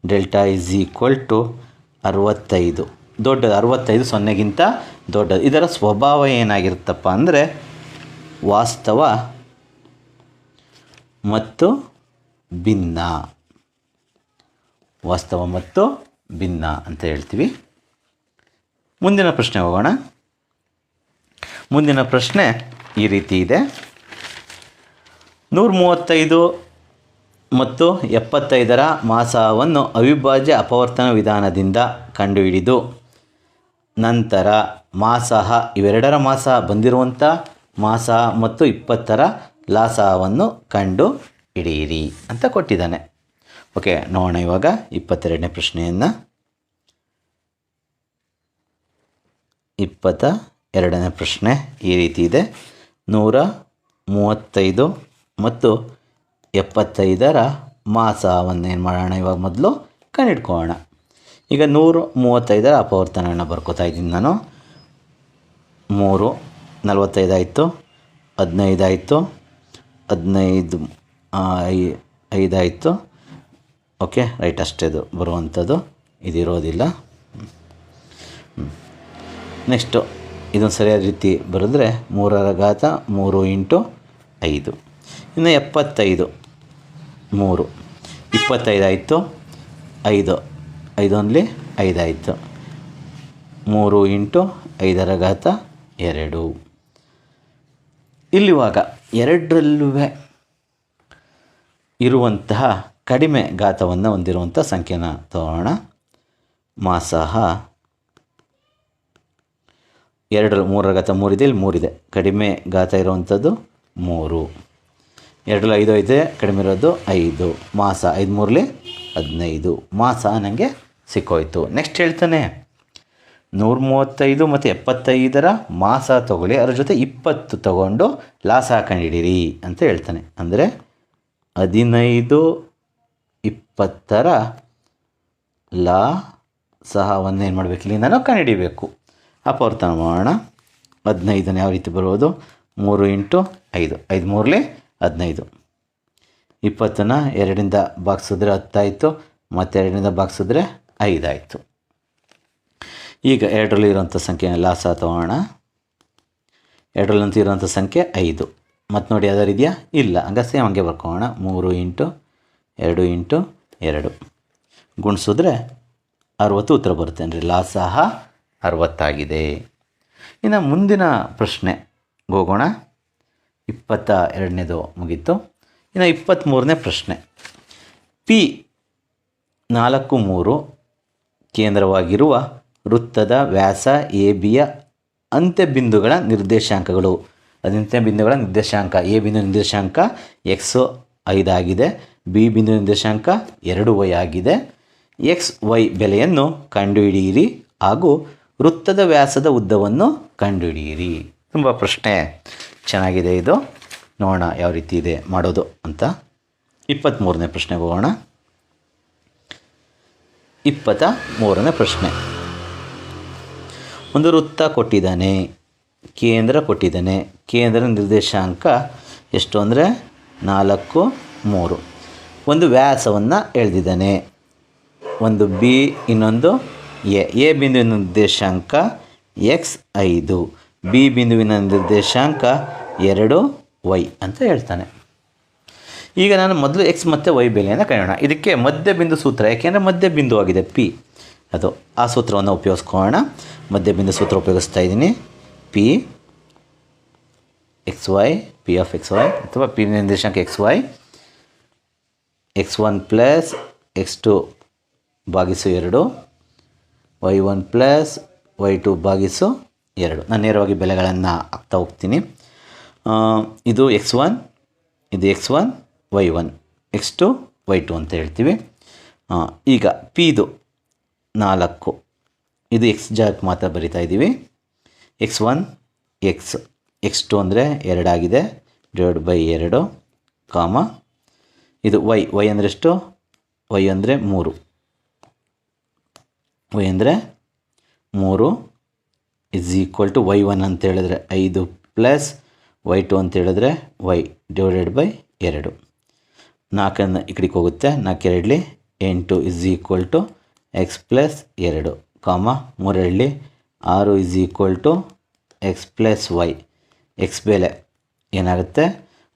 Delta is equal to 65. ದೊಡ್ಡದು 65 0ಗಿಂತ ದೊಡ್ಡದು. ಇದರ ಸ್ವಭಾವ ಏನಾಗಿರುತ್ತಪ್ಪ ಅಂದರೆ ವಾಸ್ತವ ಮತ್ತು ಭಿನ್ನ. ವಾಸ್ತವ ಮತ್ತು ಭಿನ್ನ ಅಂತ ಹೇಳ್ತೀವಿ. ಮುಂದಿನ ಪ್ರಶ್ನೆ ಹೋಗೋಣ. ಮುಂದಿನ ಪ್ರಶ್ನೆ ಈ ರೀತಿ ಇದೆ. 135 ಮತ್ತು 75ರ ಮಾಸವನ್ನು ಅವಿಭಾಜ್ಯ ಅಪವರ್ತನ ವಿಧಾನದಿಂದ ಕಂಡುಹಿಡಿದು ನಂತರ ಮಾಸಹ ಇವೆರಡರ ಮಾಸ ಬಂದಿರುವಂಥ ಮಾಸ ಮತ್ತು 20ರ ಲಾಸವನ್ನು ಕಂಡು ಹಿಡಿಯಿರಿ ಅಂತ ಕೊಟ್ಟಿದ್ದಾನೆ. ಓಕೆ, ನೋಡೋಣ ಇವಾಗ 22ನೇ ಪ್ರಶ್ನೆಯನ್ನು. 22ನೇ ಪ್ರಶ್ನೆ ಈ ರೀತಿ ಇದೆ. 135 ಮತ್ತು 75ರ ಮಾಸವನ್ನು ಏನು ಮಾಡೋಣ ಇವಾಗ ಮೊದಲು ಕಂಡುಹಿಡ್ಕೊಳ್ಳೋಣ. ಈಗ 135ರ ಅಪವರ್ತನವನ್ನು ಬರ್ಕೋತಾ ಇದ್ದೀನಿ ನಾನು. 3 45 ಆಯಿತು, 15 ಆಯಿತು, 15 5 ಆಯಿತು. ಓಕೆ, ರೈಟ್, ಅಷ್ಟೇದು ಬರುವಂಥದ್ದು, ಇದಿರೋದಿಲ್ಲ. ನೆಕ್ಸ್ಟು ಇದೊಂದು ಸರಿಯಾದ ರೀತಿ ಬರೆದ್ರೆ 3ರ ಘಾತ 3 ಇಂಟು 5. ಇನ್ನು 75 3 25 ಆಯಿತು, 5 5 ಆಯಿತು, 3 ಇಂಟು 5ರ ಘಾತ 2. ಇಲ್ಲಿವಾಗ ಎರಡರಲ್ಲೂ ಇರುವಂತಹ ಕಡಿಮೆ ಘಾತವನ್ನು ಹೊಂದಿರುವಂಥ ಸಂಖ್ಯೆನ ತಗೋಣ. ಮಾಸಹ 2 3ರ ಘಾತ 3 ಇದೆ, ಇಲ್ಲಿ 3 ಇದೆ. ಕಡಿಮೆ ಘಾತ ಇರುವಂಥದ್ದು 3. 2 5 ಇದೆ, ಕಡಿಮೆ ಇರೋದು 5. ಮಾಸ 5 3 15. ಮಾಸ ನನಗೆ ಸಿಕ್ಕೋಯ್ತು. ನೆಕ್ಸ್ಟ್ ಹೇಳ್ತಾನೆ 135 ಮತ್ತು 75ರ ಮಾಸ ತೊಗೊಳ್ಳಿ, ಅದ್ರ ಜೊತೆ 20 ತೊಗೊಂಡು ಲಾಸ ಕಂಡುಹಿಡೀರಿ ಅಂತ ಹೇಳ್ತಾನೆ. ಅಂದರೆ 15 20ರ ಲಾಸವನ್ನು ಏನು ಮಾಡಬೇಕು, ಇಲ್ಲಿ ನಾನು ಕಂಡುಹಿಡಿಬೇಕು. ಅಪವರ್ತನ ಮಾಡೋಣ. 15ನೇ ಯಾವ ರೀತಿ ಬರೋದು, 3 ಇಂಟು 5 5 3 15. 20ನ 2ರಿಂದ ಭಾಗಿಸಿದ್ರೆ 10 ಆಯಿತು, ಮತ್ತು 2ರಿಂದ ಭಾಗಿಸಿದ್ರೆ 5 ಆಯಿತು. ಈಗ 2ರಲ್ಲಿ ಇರೋಂಥ ಸಂಖ್ಯೆ ಲಾಸ ತಗೋಣ. 2ರಲ್ಲಂತೂ ಇರೋಂಥ ಸಂಖ್ಯೆ 5. ಮತ್ತು ನೋಡಿ ಯಾವ್ದಾರು ಇದೆಯಾ, ಇಲ್ಲ. ಹಂಗೆ ಸೇಮ್ ಹಂಗೆ ಬರ್ಕೊಳ್ಳೋಣ. 3 ಇಂಟು 2 ಇಂಟು 2 ಗುಣಿಸಿದ್ರೆ 60 ಉತ್ತರ ಬರುತ್ತೆ ಅಂದರೆ ಲಾಸಹ 60 ಇನ್ನು ಮುಂದಿನ ಪ್ರಶ್ನೆ ಹೋಗೋಣ. 22ನೇದು ಮುಗೀತು. ಇನ್ನು 23ನೇ ಪ್ರಶ್ನೆ. ಪಿ 4 3 ಕೇಂದ್ರವಾಗಿರುವ ವೃತ್ತದ ವ್ಯಾಸ ಎ ಬಿಯ ಅಂತ್ಯಬಿಂದುಗಳ ನಿರ್ದೇಶಾಂಕಗಳು. ಅಂತ್ಯಬಿಂದುಗಳ ನಿರ್ದೇಶಾಂಕ ಎ ಬಿಂದು ನಿರ್ದೇಶಾಂಕ ಎಕ್ಸ್ 5 ಆಗಿದೆ, ಬಿ ಬಿಂದು ನಿರ್ದೇಶಾಂಕ 2y ಆಗಿದೆ. ಎಕ್ಸ್ ವೈ ಬೆಲೆಯನ್ನು ಕಂಡುಹಿಡಿಯಿರಿ ಹಾಗೂ ವೃತ್ತದ ವ್ಯಾಸದ ಉದ್ದವನ್ನು ಕಂಡುಹಿಡಿಯಿರಿ. ತುಂಬ ಪ್ರಶ್ನೆ ಚೆನ್ನಾಗಿದೆ ಇದು. ನೋಡೋಣ ಯಾವ ರೀತಿ ಇದೆ ಮಾಡೋದು ಅಂತ. 23ನೇ ಪ್ರಶ್ನೆಗೆ ಹೋಗೋಣ. 23ನೇ ಪ್ರಶ್ನೆ. ಒಂದು ವೃತ್ತ ಕೊಟ್ಟಿದ್ದಾನೆ, ಕೇಂದ್ರ ಕೊಟ್ಟಿದ್ದಾನೆ. ಕೇಂದ್ರ ನಿರ್ದೇಶಾಂಕ ಎಷ್ಟು ಅಂದರೆ 4 3. ಒಂದು ವ್ಯಾಸವನ್ನು ಎಳೆದಿದ್ದಾನೆ, ಒಂದು ಬಿ ಇನ್ನೊಂದು ಎ ಬಿಂದುವಿನ ನಿರ್ದೇಶಾಂಕ x5, ಬಿ ಬಿಂದುವಿನ ನಿರ್ದೇಶಾಂಕ 2y ಅಂತ ಹೇಳ್ತಾನೆ. ಈಗ ನಾನು ಮೊದಲು x ಮತ್ತು y ಬೆಲೆಯನ್ನು ಕಾಣೋಣ. ಇದಕ್ಕೆ ಮಧ್ಯಬಿಂದು ಸೂತ್ರ, ಯಾಕೆಂದರೆ ಮಧ್ಯಬಿಂದು ಆಗಿದೆ ಪಿ, ಅದು ಆ ಸೂತ್ರವನ್ನು ಉಪಯೋಗಿಸ್ಕೊಳ್ಳೋಣ. ಮಧ್ಯಬಿಂದು ಸೂತ್ರ ಉಪಯೋಗಿಸ್ತಾ ಇದ್ದೀನಿ. P x y, P of x y ಅಥವಾ ಪಿ ನಿರ್ದೇಶಾಂಕ XY x1 ಪ್ಲಸ್ x2 ಭಾಗಿಸು 2, y1 ಪ್ಲಸ್ y2 ಭಾಗಿಸು 2. ನಾನು ನೇರವಾಗಿ ಬೆಲೆಗಳನ್ನು ಹಾಕ್ತಾ ಹೋಗ್ತೀನಿ. ಇದು x1, ಇದು x1, y1, x2, y2 ಅಂತ ಹೇಳ್ತೀವಿ. ಈಗ ಪಿದು 4, ಇದು ಎಕ್ಸ್ ಜಾಗಕ್ಕೆ ಮಾತ್ರ ಬರಿತಾ ಇದ್ದೀವಿ. x1 x2 ಅಂದರೆ 2 ಆಗಿದೆ, /2 ಕಾಮ. ಇದು y ಅಂದರೆ ಎಷ್ಟು? y ಅಂದರೆ 3, y ಅಂದರೆ 3 ಇಸ್ ಈಕ್ವಲ್ ಟು y1 ಅಂತ ಹೇಳಿದ್ರೆ 5 ಪ್ಲಸ್ y2 ಅಂತ ಹೇಳಿದ್ರೆ y /2. 4 ಈ ಕಡೆಗೆ ಹೋಗುತ್ತೆ, 4 2 8 is equal to x plus 2 comma 3 6 is equal to x plus y. X ಬೆಲೆ ಏನಾಗುತ್ತೆ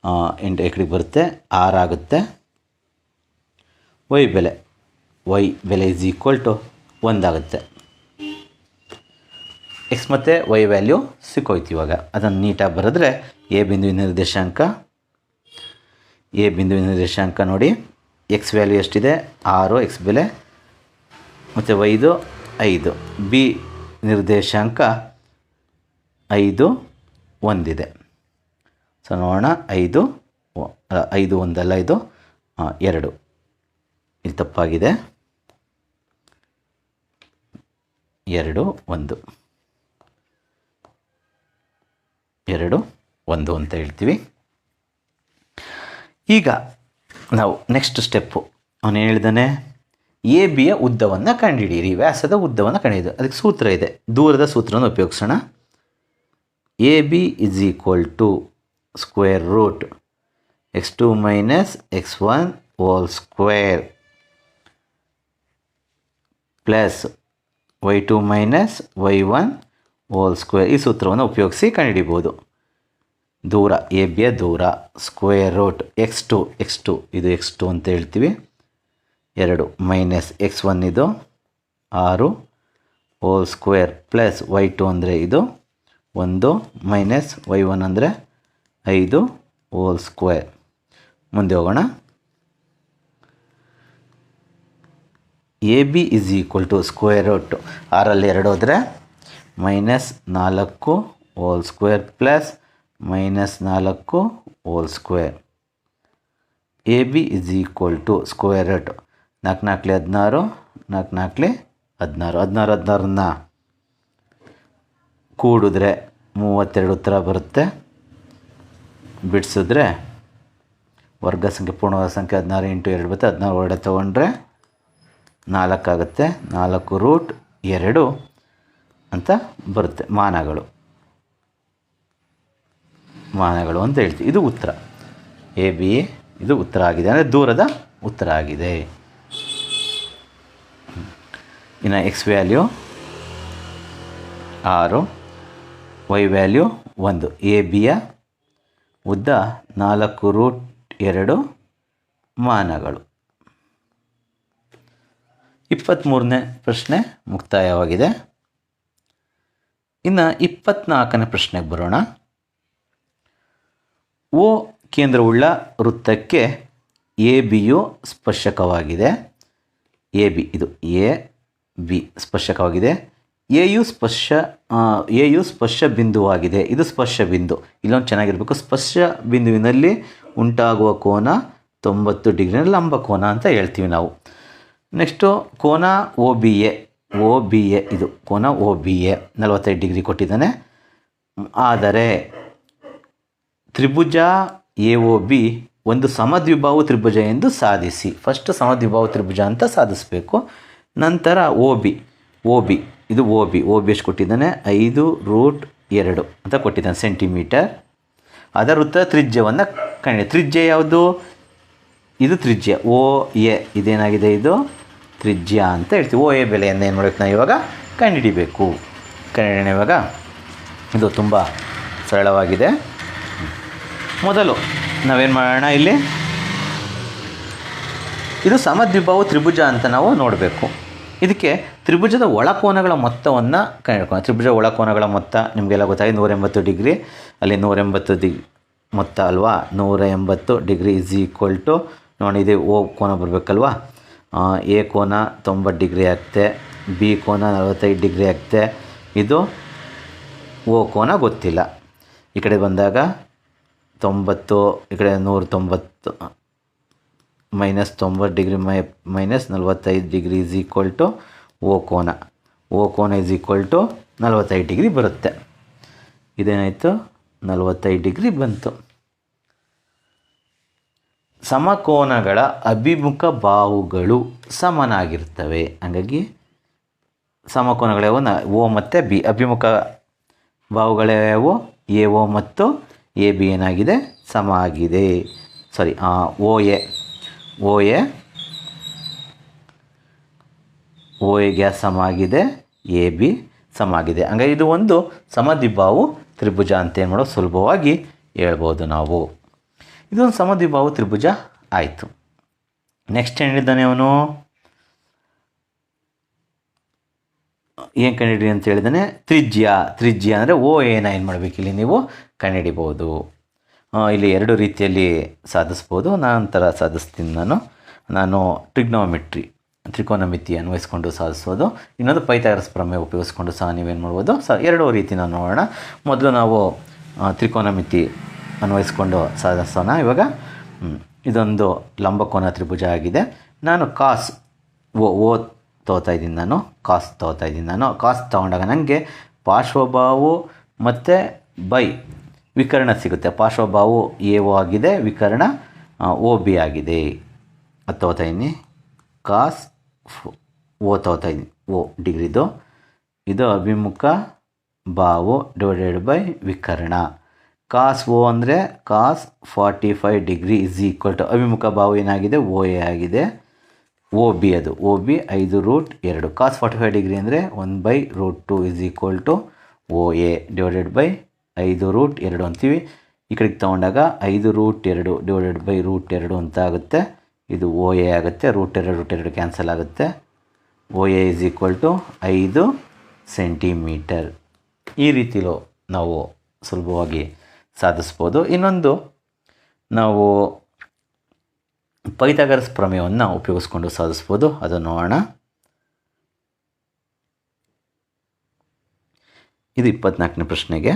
8 ಈ ಕಡೆಗೆ ಬರುತ್ತೆ 6 ಆಗುತ್ತೆ. y ಬೆಲೆ ಇಸ್ ಈಕ್ವಲ್ ಟು 1 ಆಗುತ್ತೆ. ಎಕ್ಸ್ ಮತ್ತು y ವ್ಯಾಲ್ಯೂ ಸಿಕ್ಕೋಯ್ತು. ಇವಾಗ ಅದನ್ನು ನೀಟಾಗಿ ಬರೆದ್ರೆ ಎ ಬಿಂದುವಿನ ನಿರ್ದೇಶಾಂಕ ನೋಡಿ, ಎಕ್ಸ್ ವ್ಯಾಲ್ಯೂ ಎಷ್ಟಿದೆ 6 ಎಕ್ಸ್ ಬೆಲೆ, ಮತ್ತು ವೈದು 5, ಬಿ ನಿರ್ದೇಶಾಂಕ 5 1 ಸೊ ನೋಡೋಣ. 5 1 ಇದು 2, ಇಲ್ಲಿ ತಪ್ಪಾಗಿದೆ. 2 1 2 1 ಅಂತ ಹೇಳ್ತೀವಿ. ಈಗ ನಾವು ನೆಕ್ಸ್ಟ್ ಸ್ಟೆಪ್ಪು ಅವನು ಹೇಳಿದಾನೆ ಎ ಬಿಯ ಉದ್ದವನ್ನು ಕಂಡುಹಿಡಿಯಿರಿ, ವ್ಯಾಸದ ಉದ್ದವನ್ನು ಕಂಡುಹಿಡಿದು. ಅದಕ್ಕೆ ಸೂತ್ರ ಇದೆ, ದೂರದ ಸೂತ್ರವನ್ನು ಉಪಯೋಗಿಸೋಣ. A B is equal to square root x2 minus x1 whole square plus y2 minus y1 whole square. ಈ ಸೂತ್ರವನ್ನು ಉಪಯೋಗಿಸಿ ಕಂಡುಹಿಡಿಬೋದು. ದೂರ ಎ ಬಿಯ ದೂರ ಸ್ಕ್ವೇರ್ ರೂಟ್ x2 ಇದು x2 ಅಂತ ಹೇಳ್ತೀವಿ, 2 ಮೈನಸ್ x1 ಇದು 6 ಹೋಲ್ ಸ್ಕ್ವೇರ್ ಪ್ಲಸ್ y2 ಅಂದರೆ ಇದು 1 ಮೈನಸ್ y1 ಅಂದರೆ 5 ಹೋಲ್ ಸ್ಕ್ವೇರ್. ಮುಂದೆ ಹೋಗೋಣ. A B is equal to square root 6ರಲ್ಲಿ 2 ಹೋದರೆ -4 whole square plus -4 whole square. A B is equal to square root 4 4 16, 4 4 16, 16 ಕೂಡಿದ್ರೆ 32 ಉತ್ತರ ಬರುತ್ತೆ. ಬಿಡಿಸಿದ್ರೆ ವರ್ಗ ಸಂಖ್ಯೆ ಪೂರ್ಣವಾದ ಸಂಖ್ಯೆ 16 × 2 ಬರುತ್ತೆ. 16 ಹೊರಗಡೆ ತೊಗೊಂಡ್ರೆ 4 ಆಗುತ್ತೆ. 4√2 ಅಂತ ಬರುತ್ತೆ. ಮಾನಗಳು ಅಂತ ಹೇಳ್ತೀವಿ. ಇದು ಉತ್ತರ ಎ ಬಿ, ಇದು ಉತ್ತರ ಆಗಿದೆ, ಅಂದರೆ ದೂರದ ಉತ್ತರ ಆಗಿದೆ. ಇನ್ನು X value 6, Y value 1. A ಬಿಯ ಉದ್ದ 4√2 ಮಾನಗಳು. 23ನೇ ಪ್ರಶ್ನೆ ಮುಕ್ತಾಯವಾಗಿದೆ. ಇನ್ನು 24ನೇ ಪ್ರಶ್ನೆಗೆ ಬರೋಣ. ಓ ಕೇಂದ್ರವುಳ್ಳ ವೃತ್ತಕ್ಕೆ ಎ ಬಿಯು ಸ್ಪರ್ಶಕವಾಗಿದೆ. ಎ ಬಿ ಇದು ಎ ಬಿ ಸ್ಪರ್ಶಕವಾಗಿದೆ. ಎಯು ಸ್ಪರ್ಶ ಬಿಂದುವಾಗಿದೆ. ಇದು ಸ್ಪರ್ಶ ಬಿಂದು. ಇಲ್ಲೊಂದು ಚೆನ್ನಾಗಿರಬೇಕು. ಸ್ಪರ್ಶ ಬಿಂದುವಿನಲ್ಲಿ ಉಂಟಾಗುವ ಕೋನ 90 ಡಿಗ್ರಿನ ಲಂಬ ಕೋನ ಅಂತ ಹೇಳ್ತೀವಿ ನಾವು. ನೆಕ್ಸ್ಟು ಕೋನ ಒ ಬಿ ಎ ಇದು ಕೋನ ಒ ಬಿ ಎ 45 ಡಿಗ್ರಿ ಕೊಟ್ಟಿದ್ದಾನೆ. ಆದರೆ ತ್ರಿಭುಜ ಎ ಒ ಬಿ ಒಂದು ಸಮದ್ವಿಬಾಹು ತ್ರಿಭುಜ ಎಂದು ಸಾಧಿಸಿ. ಫಸ್ಟ್ ಸಮದ್ವಿಬಾಹು ತ್ರಿಭುಜ ಅಂತ ಸಾಧಿಸಬೇಕು. ನಂತರ ಒ ಬಿ ಇದು ಒ ಬಿ ಎಷ್ಟು ಕೊಟ್ಟಿದ್ದಾನೆ? 5√2 ಅಂತ ಕೊಟ್ಟಿದ್ದಾನೆ ಸೆಂಟಿಮೀಟರ್. ಅದರ ವೃತ್ತ ತ್ರಿಜ್ಯವನ್ನು ಕಂಡು. ತ್ರಿಜ್ಯ ಯಾವುದು? ಇದು ತ್ರಿಜ್ಯ ಓ ಎ. ಇದೇನಾಗಿದೆ? ಇದು ತ್ರಿಜ್ಯ ಅಂತ ಹೇಳ್ತೀವಿ. ಓ ಎ ಬೆಲೆಯನ್ನು ಏನು ಮಾಡಬೇಕು ನಾವು ಇವಾಗ? ಕಂಡುಹಿಡಿಬೇಕು. ಕಂಡುಹಿಡಿಯೋಣ ಇವಾಗ. ಇದು ತುಂಬ ಸರಳವಾಗಿದೆ. ಮೊದಲು ನಾವೇನು ಮಾಡೋಣ, ಇಲ್ಲಿ ಇದು ಸಮದ್ವಿಬಾಹು ತ್ರಿಭುಜ ಅಂತ ನಾವು ನೋಡಬೇಕು. ಇದಕ್ಕೆ ತ್ರಿಭುಜದ ಒಳಕೋನಗಳ ಮೊತ್ತವನ್ನು ಕಂಡುಹಿಡ್ಕೊಳ್ಳೋಣ. ತ್ರಿಭುಜ ಒಳಕೋನಗಳ ಮೊತ್ತ ನಿಮಗೆಲ್ಲ ಗೊತ್ತಾಗಿದೆ. 180 ಡಿಗ್ರಿ, ಅಲ್ಲಿ 180 ಡಿಗ್ರಿ ಮೊತ್ತ ಅಲ್ವಾ. 180 ಡಿಗ್ರಿ ಈಸ್ ಈಕ್ವಲ್ ಟು ನೋಡಿ, ಇದು ಓ ಕೋನ ಬರಬೇಕಲ್ವಾ. ಎ ಕೋನ 90 ಡಿಗ್ರಿ ಆಗುತ್ತೆ, ಬಿ ಕೋನ 45 ಡಿಗ್ರಿ ಆಗುತ್ತೆ. ಇದು ಓ ಕೋನ ಗೊತ್ತಿಲ್ಲ. ಈ ಕಡೆ ಬಂದಾಗ 90, ಈ ಕಡೆ 190 -90 degree -45 degree is equal to O ಕೋನ ಈಸ್ ಈಕ್ವಲ್ ಟು 45 ಡಿಗ್ರಿ ಬರುತ್ತೆ. ಇದೇನಾಯಿತು? 45 ಡಿಗ್ರಿ ಬಂತು. ಸಮಕೋನಗಳ ಅಭಿಮುಖ ಬಾಹುಗಳು ಸಮನಾಗಿರ್ತವೆ. ಹಾಗಾಗಿ ಸಮಕೋನಗಳ್ಯಾವು? ಓ ಮತ್ತು ಬಿ. ಅಭಿಮುಖ ಬಾಹುಗಳ್ಯಾವು? ಎ ಒ ಮತ್ತು ಎ ಬಿ ಏನಾಗಿದೆ? ಸಮ ಆಗಿದೆ. ಸಾರಿ, ಓ ಎ ಗ್ಯಾಸ್ ಸಮ ಆಗಿದೆ, ಎ ಬಿ ಸಮ ಆಗಿದೆ. ಹಂಗಾಗಿ ಇದು ಒಂದು ಸಮದ್ವಿಬಾಹು ತ್ರಿಭುಜ ಅಂತ ಏನು ಮಾಡೋದು? ಸುಲಭವಾಗಿ ಹೇಳ್ಬೋದು ನಾವು. ಇದೊಂದು ಸಮದ್ವಿಬಾಹು ತ್ರಿಭುಜ ಆಯಿತು. ನೆಕ್ಸ್ಟ್ ಏನು ಹೇಳಿದ್ದಾನೆ ಅವನು? ಏನು ಕಂಡುಹಿಡಿ ಅಂತ ಹೇಳಿದ್ದಾನೆ? ತ್ರಿಜ್ಯ ಅಂದರೆ ಓ ಎನ ಏನು ಮಾಡಬೇಕು ಇಲ್ಲಿ ನೀವು ಕಂಡುಹಿಡಿಬೋದು. ಇಲ್ಲಿ 2 ರೀತಿಯಲ್ಲಿ ಸಾಧಿಸ್ಬೋದು. ನಂತರ ಸಾಧಿಸ್ತೀನಿ ನಾನು ತ್ರಿಕೋನಮಿತಿ ಅನ್ವಯಿಸ್ಕೊಂಡು ಸಾಧಿಸೋದು. ಇನ್ನೊಂದು ಪೈಥಾಗರಸ್ ಪ್ರಮೇಯ ಉಪಯೋಗಿಸ್ಕೊಂಡು ಸಹ ನೀವೇನು ಮಾಡ್ಬೋದು? 2 ರೀತಿ ನಾವು ನೋಡೋಣ. ಮೊದಲು ನಾವು ತ್ರಿಕೋನಮಿತಿ ಅನ್ವಯಿಸ್ಕೊಂಡು ಸಾಧಿಸೋಣ ಇವಾಗ. ಇದೊಂದು ಲಂಬಕೋನ ತ್ರಿಭುಜ ಆಗಿದೆ. ನಾನು ಕಾಸ್ ತೊಗೋತಾ ಇದ್ದೀನಿ. ಕಾಸ್ ತೊಗೊಂಡಾಗ ನನಗೆ ಪಾರ್ಶ್ವಬಾಹು ಮತ್ತು ವಿಕರ್ಣ ಸಿಗುತ್ತೆ. ಪಾರ್ಶ್ವಬಾಹು ಎ ಒ ಆಗಿದೆ, ವಿಕರ್ಣ ಒ ಬಿ ಆಗಿದೆ. ಅದು ತೊಗೋತಾ ಇದ್ದೀನಿ. ಕಾಸ್ ತೊಗೋತಾ ಇದ್ದೀನಿ, ಓ ಡಿಗ್ರಿದು. ಇದು ಅಭಿಮುಖ ಬಾಹು ಡಿವೈಡೆಡ್ ಬೈ ವಿಕರ್ಣ. ಕಾಸ್ ಓ ಅಂದರೆ ಕಾಸ್ 45 ಡಿಗ್ರಿ ಈಸ್ ಈಕ್ವಲ್ ಟು ಅಭಿಮುಖ ಬಾಹು ಏನಾಗಿದೆ? ಓ ಎ ಆಗಿದೆ. O B 5√2. ಕಾಸ್ 45 ಡಿಗ್ರಿ ಅಂದರೆ 1/√2 is equal to O A divided by 5√2 ಅಂತೀವಿ. ಈ ಕಡೆಗೆ ತೊಗೊಂಡಾಗ 5√2 ಡಿವೈಡೆಡ್ ಬೈ √2 ಅಂತ ಆಗುತ್ತೆ. ಇದು ಓ ಎ ಆಗುತ್ತೆ. √2 ಕ್ಯಾನ್ಸಲ್ ಆಗುತ್ತೆ. O A is equal to 5 centimetre. ಈ ರೀತಿಲೂ ನಾವು ಸುಲಭವಾಗಿ ಸಾಧಿಸ್ಬೋದು. ಇನ್ನೊಂದು ನಾವು ಪೈಥಾಗರಸ್ ಪ್ರಮೇಯವನ್ನು ಉಪಯೋಗಿಸ್ಕೊಂಡು ಸಾಧಿಸ್ಬೋದು. ಅದನ್ನು ನೋಡೋಣ. ಇದು 24ನೇ ಪ್ರಶ್ನೆಗೆ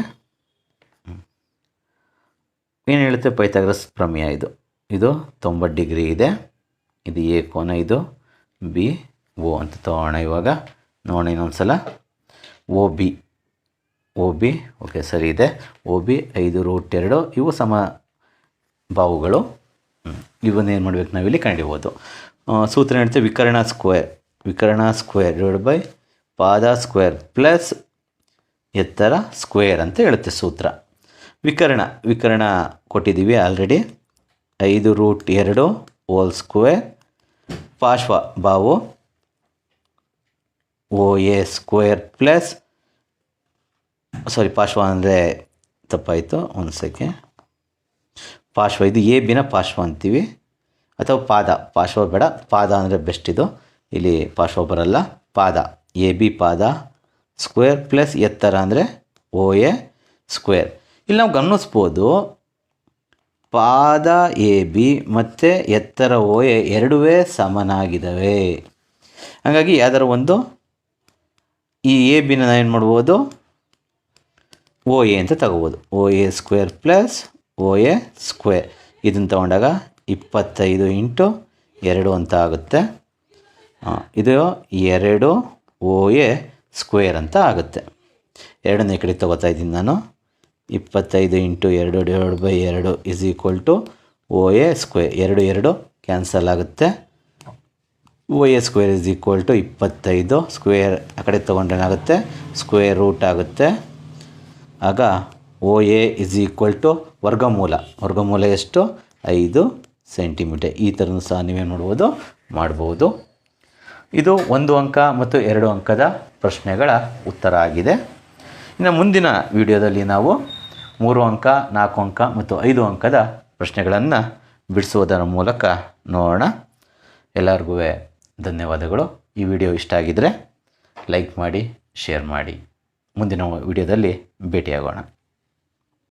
ಏನು ಹೇಳುತ್ತೆ? ಪೈಥಾಗರಸ್ ಪ್ರಮೇಯ ಇದು 90 ಡಿಗ್ರಿ ಇದೆ. ಇದು ಎ ಕೋನ, ಇದು ಬಿ ಓ ಅಂತ ತಗೋಣ. ಇವಾಗ ನೋಡೋಣ ಇನ್ನೊಂದು ಸಲ. ಒ ಬಿ ಓಕೆ ಸರಿ ಇದೆ. ಒ ಬಿ 5√2 ಇವು ಸಮ ಬಾಹುಗಳು. ಇವನ್ನೇನು ಮಾಡಬೇಕು ನಾವಿಲ್ಲಿ ಕಂಡುಹಿಡಿಬೋದು. ಸೂತ್ರ ಹೇಳ್ತೇವೆ ವಿಕರ್ಣ ಸ್ಕ್ವೇರ್ ಡಿವೈಡ್ ಬೈ ಪಾದ ಸ್ಕ್ವೇರ್ ಪ್ಲಸ್ ಎತ್ತರ ಸ್ಕ್ವೇರ್ ಅಂತ ಹೇಳುತ್ತೆ ಸೂತ್ರ. ವಿಕರ್ಣ ಕೊಟ್ಟಿದ್ದೀವಿ ಆಲ್ರೆಡಿ. 5√2 whole square. ಪಾರ್ಶ್ವ ಬಾಹು ಓ ಎ ಸ್ಕ್ವೇರ್ ಪ್ಲಸ್ ಪಾರ್ಶ್ವ ಅಂದರೆ ತಪ್ಪಾಯಿತು, ಒಂದು ಸೆಕೆಂಡ್. ಪಾರ್ಶ್ವ ಇದು ಎ ಬಿನ ಪಾರ್ಶ್ವ ಅಂತೀವಿ, ಅಥವಾ ಪಾರ್ಶ್ವ ಬೇಡ, ಪಾದ ಅಂದರೆ ಬೆಸ್ಟ್. ಇದು ಇಲ್ಲಿ ಪಾರ್ಶ್ವ ಬರಲ್ಲ, ಪಾದ ಎ ಬಿ ಪಾದ ಸ್ಕ್ವೇರ್ ಪ್ಲಸ್ ಎತ್ತರ ಅಂದರೆ ಓ ಎ ಸ್ಕ್ವೇರ್. ಇಲ್ಲಿ ನಾವು ಗಮನಿಸ್ಬೋದು ಪಾದ ಎ ಬಿ ಮತ್ತು ಎತ್ತರ ಓ ಎ ಎರಡೂ ಸಮನಾಗಿದ್ದಾವೆ. ಹಾಗಾಗಿ ಯಾವ್ದಾರು ಒಂದು ಈ ಎ ಬಿನ ಏನು ಮಾಡ್ಬೋದು, ಓ ಎ ಅಂತ ತಗೋಬೋದು. O A square plus O A square ಇದನ್ನು ತಗೊಂಡಾಗ 25 ಇಂಟು 2 ಅಂತ ಆಗುತ್ತೆ. ಇದು 2 ಓ ಎ ಸ್ಕ್ವೇರ್ ಅಂತ ಆಗುತ್ತೆ. ಎರಡನೇ ಕಡೆ ತೊಗೋತಾ ಇದ್ದೀನಿ ನಾನು. 25 into 2/2 is equal to O A square. 2 cancel ಆಗುತ್ತೆ. O A square is equal to 25 square ಆ ಕಡೆ ತೊಗೊಂಡ್ರೆ ಏನಾಗುತ್ತೆ, ಸ್ಕ್ವೇರ್ ರೂಟ್ ಆಗುತ್ತೆ. ಆಗ O A is equal to ವರ್ಗಮೂಲ ಎಷ್ಟು, 5 ಸೆಂಟಿಮೀಟರ್. ಈ ಥರನೂ ಸಹ ನೀವೇನು ಮಾಡ್ಬೋದು. ಇದು 1 ಅಂಕ ಮತ್ತು 2 ಅಂಕದ ಪ್ರಶ್ನೆಗಳ ಉತ್ತರ ಆಗಿದೆ. ಇನ್ನು ಮುಂದಿನ ವಿಡಿಯೋದಲ್ಲಿ ನಾವು 3 ಅಂಕ, 4 ಅಂಕ ಮತ್ತು 5 ಅಂಕದ ಪ್ರಶ್ನೆಗಳನ್ನು ಬಿಡಿಸುವುದರ ಮೂಲಕ ನೋಡೋಣ. ಎಲ್ಲರಿಗೂ ಧನ್ಯವಾದಗಳು. ಈ ವಿಡಿಯೋ ಇಷ್ಟ ಆಗಿದ್ದರೆ ಲೈಕ್ ಮಾಡಿ, ಶೇರ್ ಮಾಡಿ. ಮುಂದಿನ ವಿಡಿಯೋದಲ್ಲಿ ಭೇಟಿಯಾಗೋಣ.